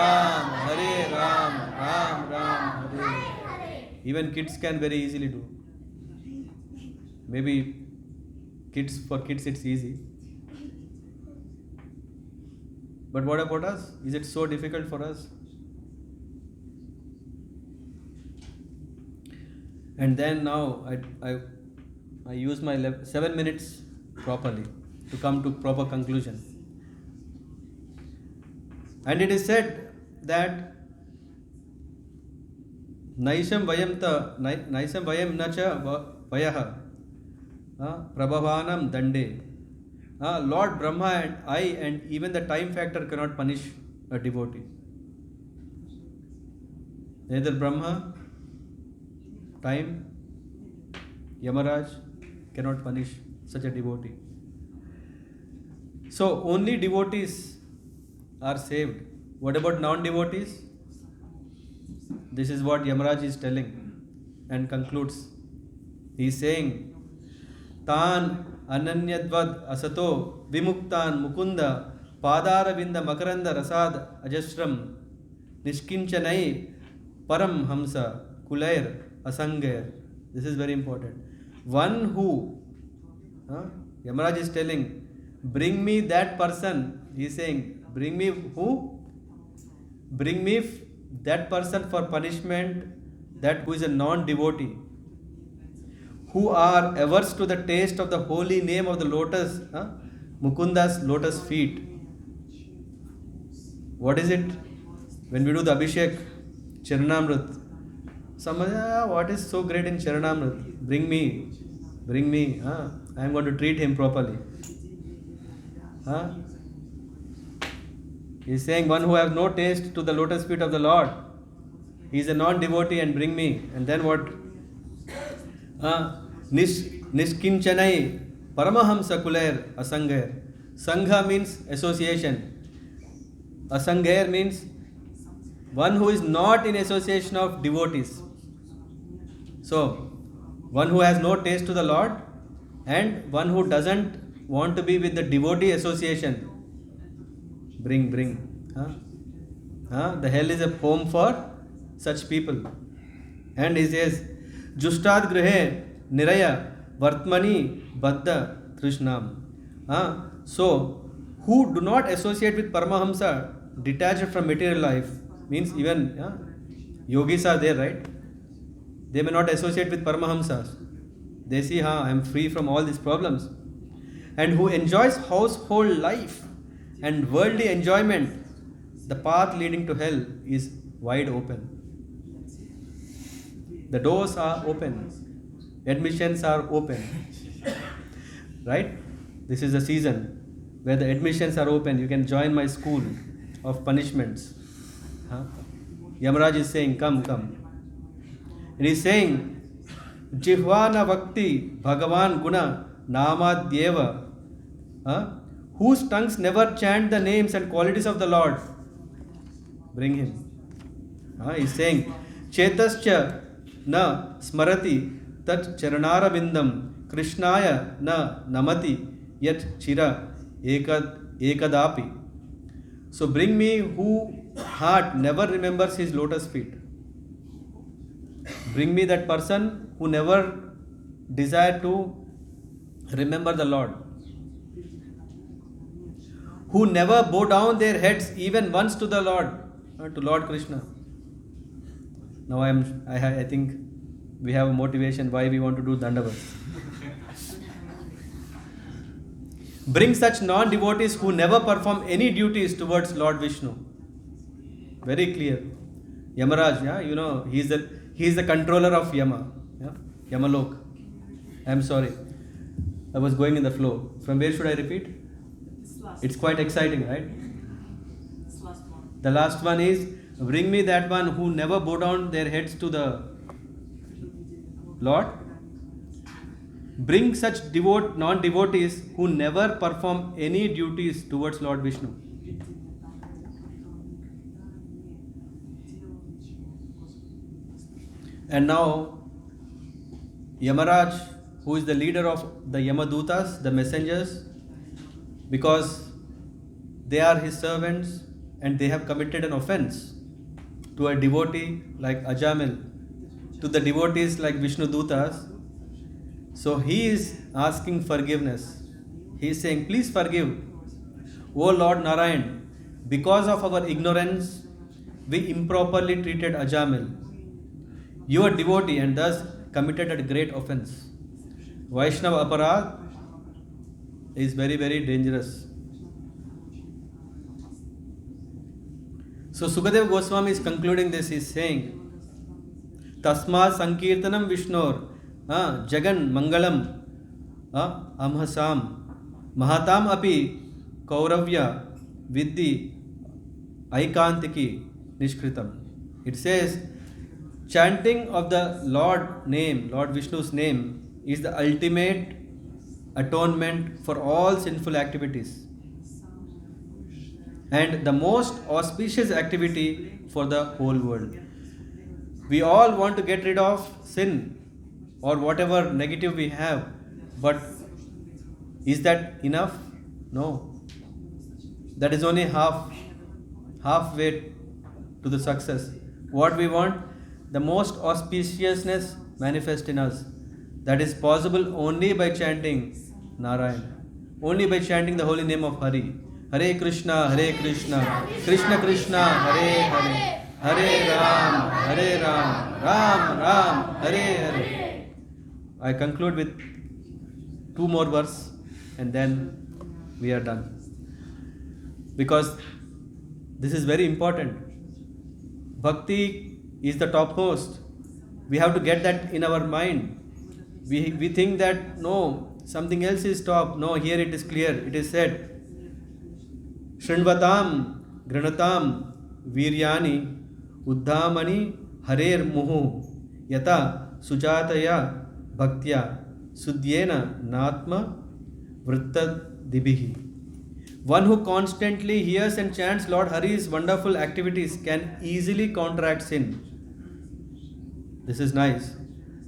Hare Ram, Ram Ram, Hare. Even kids can very easily do. Maybe for kids it's easy. But what about us? Is it so difficult for us? And then now I use my 7 minutes properly to come to proper conclusion. And it is said that Naisam vayam nacha vayaha prabhavanam dande. Lord Brahma and I and even the time factor cannot punish a devotee. Neither Brahma, time, Yamaraj cannot punish such a devotee. So only devotees are saved. What about non-devotees? This is what Yamaraj is telling and concludes. He is saying, Tan ananyadvad asato vimuktan mukunda padaravinda makaranda rasad ajastram nishkinchanai param hamsa kulair asangayar. This is very important. One who, Yamaraj is telling, bring me that person. He is saying, bring me who? Bring me that person for punishment that who is a non-devotee, who are averse to the taste of the holy name of the lotus, Mukunda's lotus feet. What is it? When we do the Abhishek, Charanamrit, somebody, what is so great in Charanamrit? Bring me. I am going to treat him properly. He is saying, one who has no taste to the lotus feet of the Lord, he is a non-devotee and bring me. And then what? Nishkinchanai Paramahamsa Kuler Asangair. Sangha means association. Asangair means one who is not in association of devotees. So, one who has no taste to the Lord and one who doesn't want to be with the devotee association. Bring. The hell is a home for such people. And he says, Justad Grihe Niraya Vartmani Baddha Trishnam. So, who do not associate with Paramahamsa, detached from material life, means even yogis are there, right? They may not associate with Paramahamsas. They see, I am free from all these problems. And who enjoys household life and worldly enjoyment, the path leading to hell is wide open. The doors are open. Admissions are open. Right? This is the season where the admissions are open. You can join my school of punishments. Yamaraj is saying, come. And he is saying, Jihvana Bhakti Bhagavan Guna Namadyeva, whose tongues never chant the names and qualities of the Lord. Bring him. He is saying, Chetascha na smarati tat charanara bindam Krishnaya na namati yat chira ekadapi. So bring me who heart never remembers his lotus feet. Bring me that person who never desire to remember the Lord, who never bow down their heads even once to the Lord, to Lord Krishna. Now I think we have a motivation why we want to do Dandavat. Bring such non-devotees who never perform any duties towards Lord Vishnu. Very clear. Yamaraj, he is the controller of Yama. Yamalok. I am sorry. I was going in the flow. From where should I repeat? It's quite exciting, right? The last one is, bring me that one who never bow down their heads to the Lord. Bring such non-devotees who never perform any duties towards Lord Vishnu. And now, Yamaraj, who is the leader of the Yamadutas, the messengers, because they are his servants and they have committed an offense to a devotee like Ajamil, to the devotees like Vishnu Dutas. So he is asking forgiveness. He is saying, please forgive. O Lord Narayan, because of our ignorance, we improperly treated Ajamil, your devotee, and thus committed a great offense. Vaishnava Aparad is very, very dangerous. So Sukadeva Goswami is concluding this, he is saying, Tasma Sankirtanam Vishnor Jagan Mangalam Amhasam Mahatam Api Kauravya Vidhi Aikantiki Nishkritam. It says, chanting of the Lord name, Lord Vishnu's name, is the ultimate atonement for all sinful activities and the most auspicious activity for the whole world. We all want to get rid of sin or whatever negative we have, but is that enough? No. That is only halfway to the success. What we want, the most auspiciousness manifest in us. That is possible only by chanting Narayan, only by chanting the holy name of Hari. Hare Krishna, Krishna Krishna, Hare Hare, Hare Ram, Ram Ram, Hare Hare. I conclude with two more verses and then we are done. Because this is very important. Bhakti is the topmost. We have to get that in our mind. We think that no, something else is top. No, here it is clear. It is said, Shrindvatam, Granatam, Viryani, Uddhamani, Harer Muhu, Yata, Sujataya, Bhaktya, Sudhyena, Natma, Vritta Dibihi. One who constantly hears and chants Lord Hari's wonderful activities can easily counteract sin. This is nice.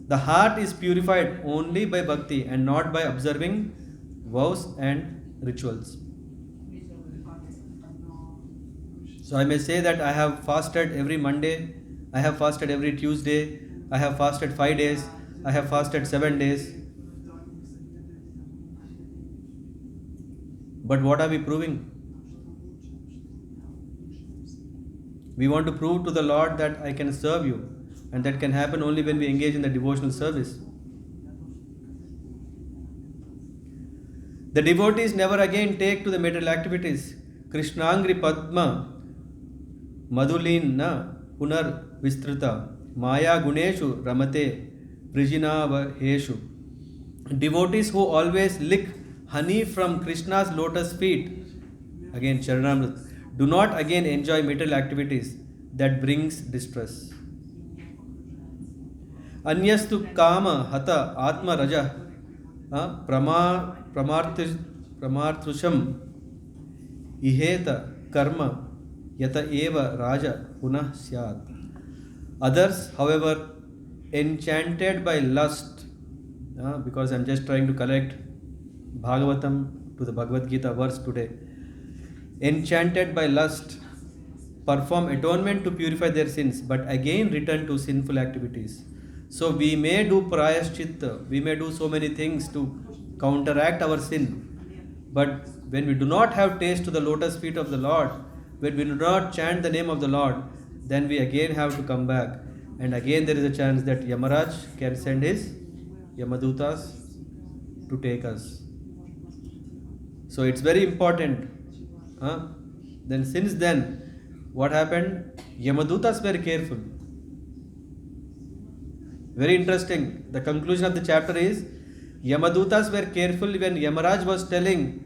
The heart is purified only by bhakti and not by observing vows and rituals. So I may say that I have fasted every Monday, I have fasted every Tuesday, I have fasted 5 days, I have fasted 7 days. But what are we proving? We want to prove to the Lord that I can serve you, and that can happen only when we engage in the devotional service. The devotees never again take to the material activities. Krishnangri Padma Madhulina Punar Vistrita Maya Guneshu Ramate Vrijinavaheshu. Devotees who always lick honey from Krishna's lotus feet, again Charanamrita, do not again enjoy material activities that brings distress. Anyastu Kama Hata Atma Raja Pramarthusham Iheta Karma Yata Eva Raja Punah Syat. Others, however, enchanted by lust, because I am just trying to collect Bhagavatam to the Bhagavad Gita verse today. Enchanted by lust, perform atonement to purify their sins, but again return to sinful activities. So we may do prayaschitta, we may do so many things to counteract our sin, but when we do not have taste to the lotus feet of the Lord, when we do not chant the name of the Lord, then we again have to come back, and again there is a chance that Yamaraj can send his Yamadutas to take us. So it's very important. Then since then, what happened? Yamadutas were careful. Very interesting. The conclusion of the chapter is Yamadutas were careful when Yamaraj was telling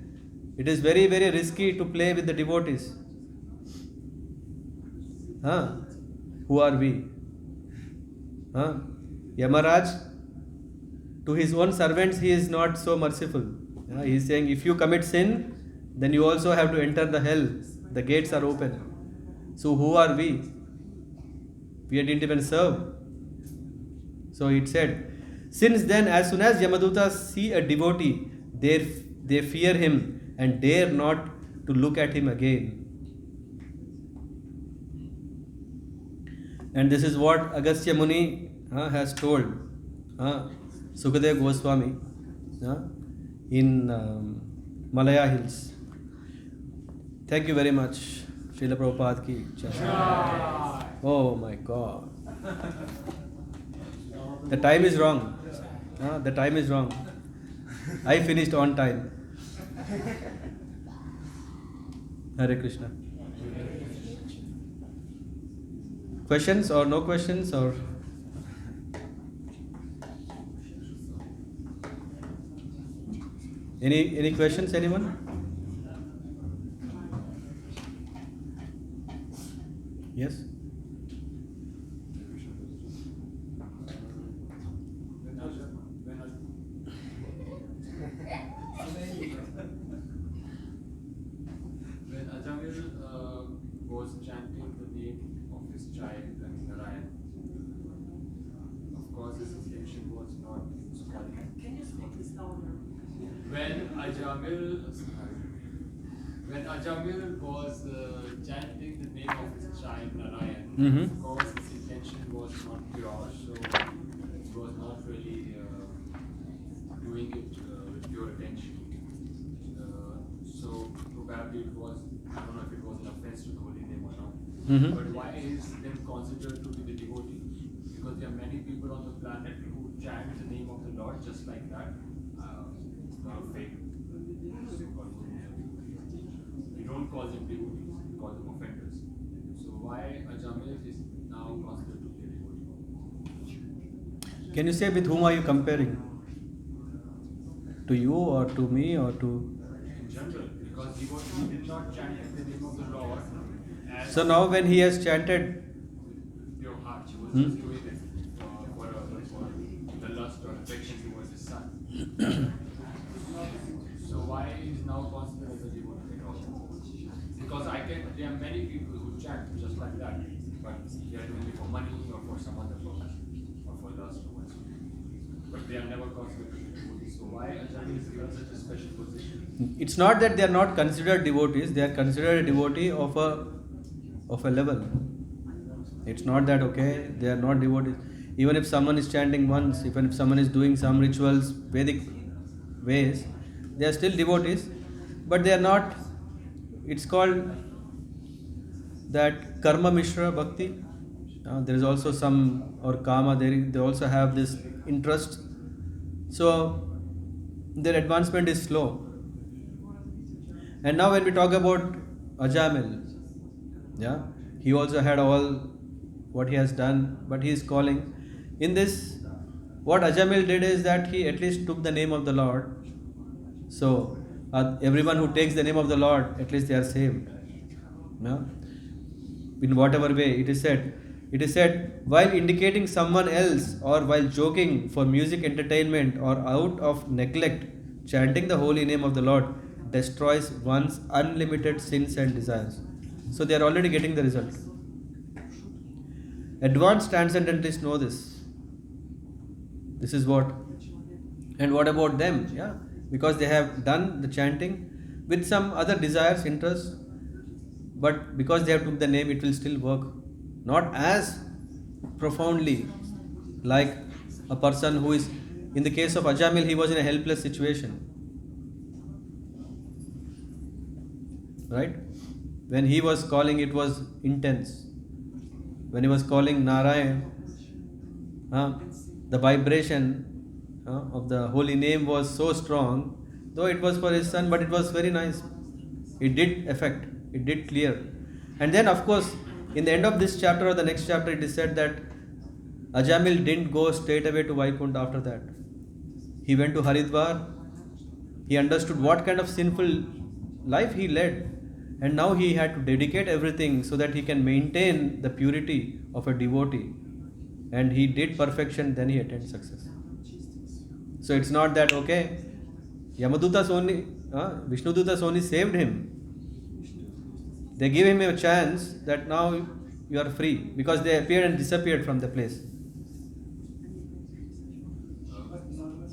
it is very, very risky to play with the devotees. Who are we? Yamaraj, to his own servants, he is not so merciful. He is saying, if you commit sin, then you also have to enter the hell. The gates are open. So who are we? We didn't even serve. So it said, since then, as soon as Yamadutas see a devotee, they fear him and dare not to look at him again. And this is what Agastya Muni has told Sukadeva Goswami in Malaya Hills. Thank you very much. Srila Prabhupada ki jai. Oh my God. The time is wrong. The time is wrong. I finished on time. Hare Krishna. Questions or no questions or? Any questions, anyone? Yes? When Ajamil was chanting the name of his child, Narayan, of course his intention was not to spoil him. Can you speak this louder? When Ajamil was chanting the name of his child Narayan, of course his intention was not pure, so he was not really doing it with pure attention. So probably it was, I don't know if it was an offense to the holy name or not. But why is then considered to be the devotee? Because there are many people on the planet who chant the name of the Lord just like that. It's not a fake. We don't call them devotees, we call them offenders. So why Ajamil is now considered to be a devotee? Can you say with whom are you comparing? To you or to me or to... In general, because he did not chant the name of the Lord as So now when he has chanted... with pure heart, he was just doing it for the lust or affection towards his son. So why is now considered as a devotee at all? Because there are many people who chant just like that, but they are doing it for money or for some other purpose, or for lust or whatsoever. But they are never considered to be devotees. So why Ajahn is given such a special position? It's not that they are not considered devotees, they are considered a devotee of a level. It's not that, okay, they are not devotees. Even if someone is chanting once, even if someone is doing some rituals, Vedic ways, they are still devotees, but they are not, it's called that karma mishra bhakti. There is also some, or kama, they also have this interest. So their advancement is slow. And now when we talk about Ajamil, he also had all what he has done, but he is calling. In this, what Ajamil did is that he at least took the name of the Lord. So everyone who takes the name of the Lord, at least they are saved. In whatever way it is said, while indicating someone else or while joking for music entertainment or out of neglect, chanting the holy name of the Lord destroys one's unlimited sins and desires. So they are already getting the result. Advanced transcendentalists know this. This is what. And what about them? Because they have done the chanting with some other desires, interests, but because they have took the name, it will still work. Not as profoundly like a person who is, in the case of Ajamil, he was in a helpless situation. Right? When he was calling, it was intense. When he was calling Narayan, the vibration of the holy name was so strong, though it was for his son, but it was very nice. It did affect, it did clear. And then of course, in the end of this chapter or the next chapter, it is said that Ajamil didn't go straight away to Vaikuntha after that. He went to Haridwar, he understood what kind of sinful life he led, and now he had to dedicate everything so that he can maintain the purity of a devotee. And he did perfection, then he attained success. So it's not that, okay, Yamadutas only, Vishnudutas only saved him. They gave him a chance that now you are free, because they appeared and disappeared from the place.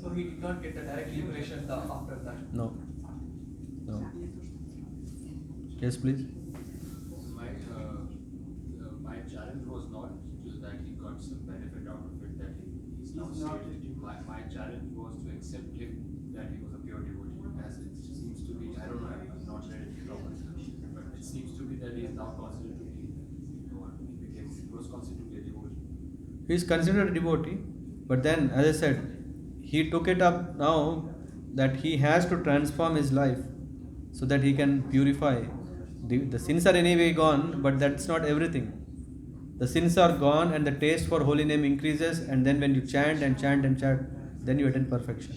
So he did not get a direct liberation after that? No. Yes, please. My challenge was not just that he got some benefit out of it, that he's now saved. My challenge was to accept him that he was a pure devotee, as it seems to be. I don't know, I'm not ready to talk about it, but it seems to be that he is now considered to be one. He was considered to be a devotee. He is considered a devotee, but then, as I said, he took it up now that he has to transform his life so that he can purify. The sins are anyway gone, but that's not everything. The sins are gone and the taste for holy name increases, and then when you chant and chant and chant, then you attain perfection.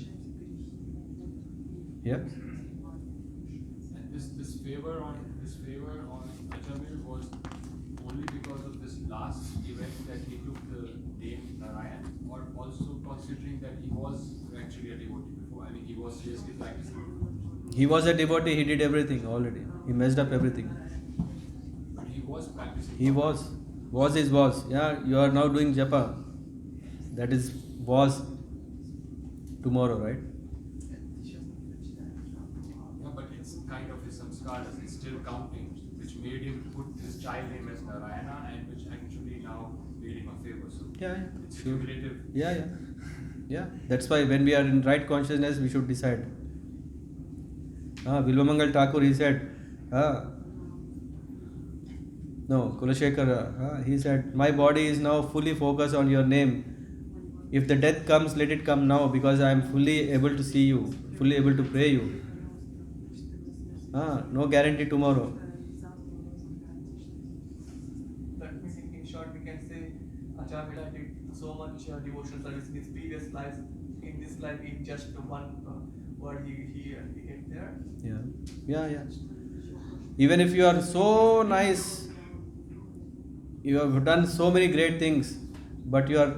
Yeah? And this favor on Ajamil was only because of this last event that he took the name Narayan, or also considering that he was actually a devotee before. I mean, he was seriously practicing. He was a devotee, he did everything already. He messed up everything. But he was practicing. He was. Was is was. Yeah, you are now doing japa. That is was tomorrow, right? Yeah, but it's kind of his samskaras, it's still counting, which made him put his child name as Narayana, and which actually now made him a favor. So it's sure. cumulative. Yeah. That's why when we are in right consciousness, we should decide. Vilvamangal Thakur, he said, No, Kulashekara, he said, my body is now fully focused on your name. If the death comes, let it come now, because I am fully able to see you, fully able to pray you. No guarantee tomorrow. That means in short we can say Acharya did so much devotional service in his previous lives. In this life, in just one word he get there. Yeah. Even if you are so nice, you have done so many great things, but you are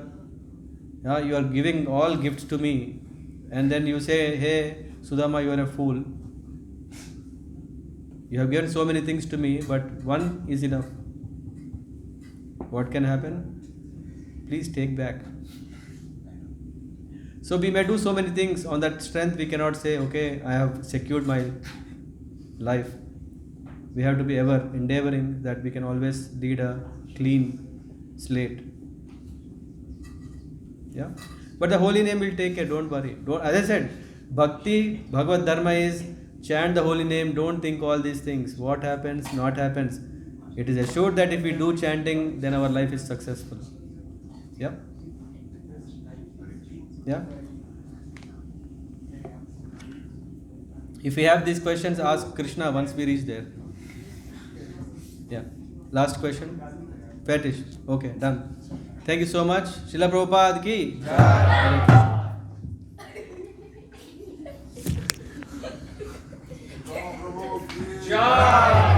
giving all gifts to me, and then you say, hey, Sudama, you are a fool. You have given so many things to me, but one is enough. What can happen? Please take back. So we may do so many things. On that strength, we cannot say, okay, I have secured my life. We have to be ever endeavoring that we can always lead a clean slate. Yeah. But the holy name will take care, don't worry. As I said, Bhakti, Bhagavad Dharma is chant the holy name, don't think all these things. What happens, not happens. It is assured that if we do chanting, then our life is successful. Yeah. Yeah. If we have these questions, ask Krishna once we reach there. Yeah. Last question. Fetish. Okay, done. Thank you so much. Srila Prabhupada ki Jai.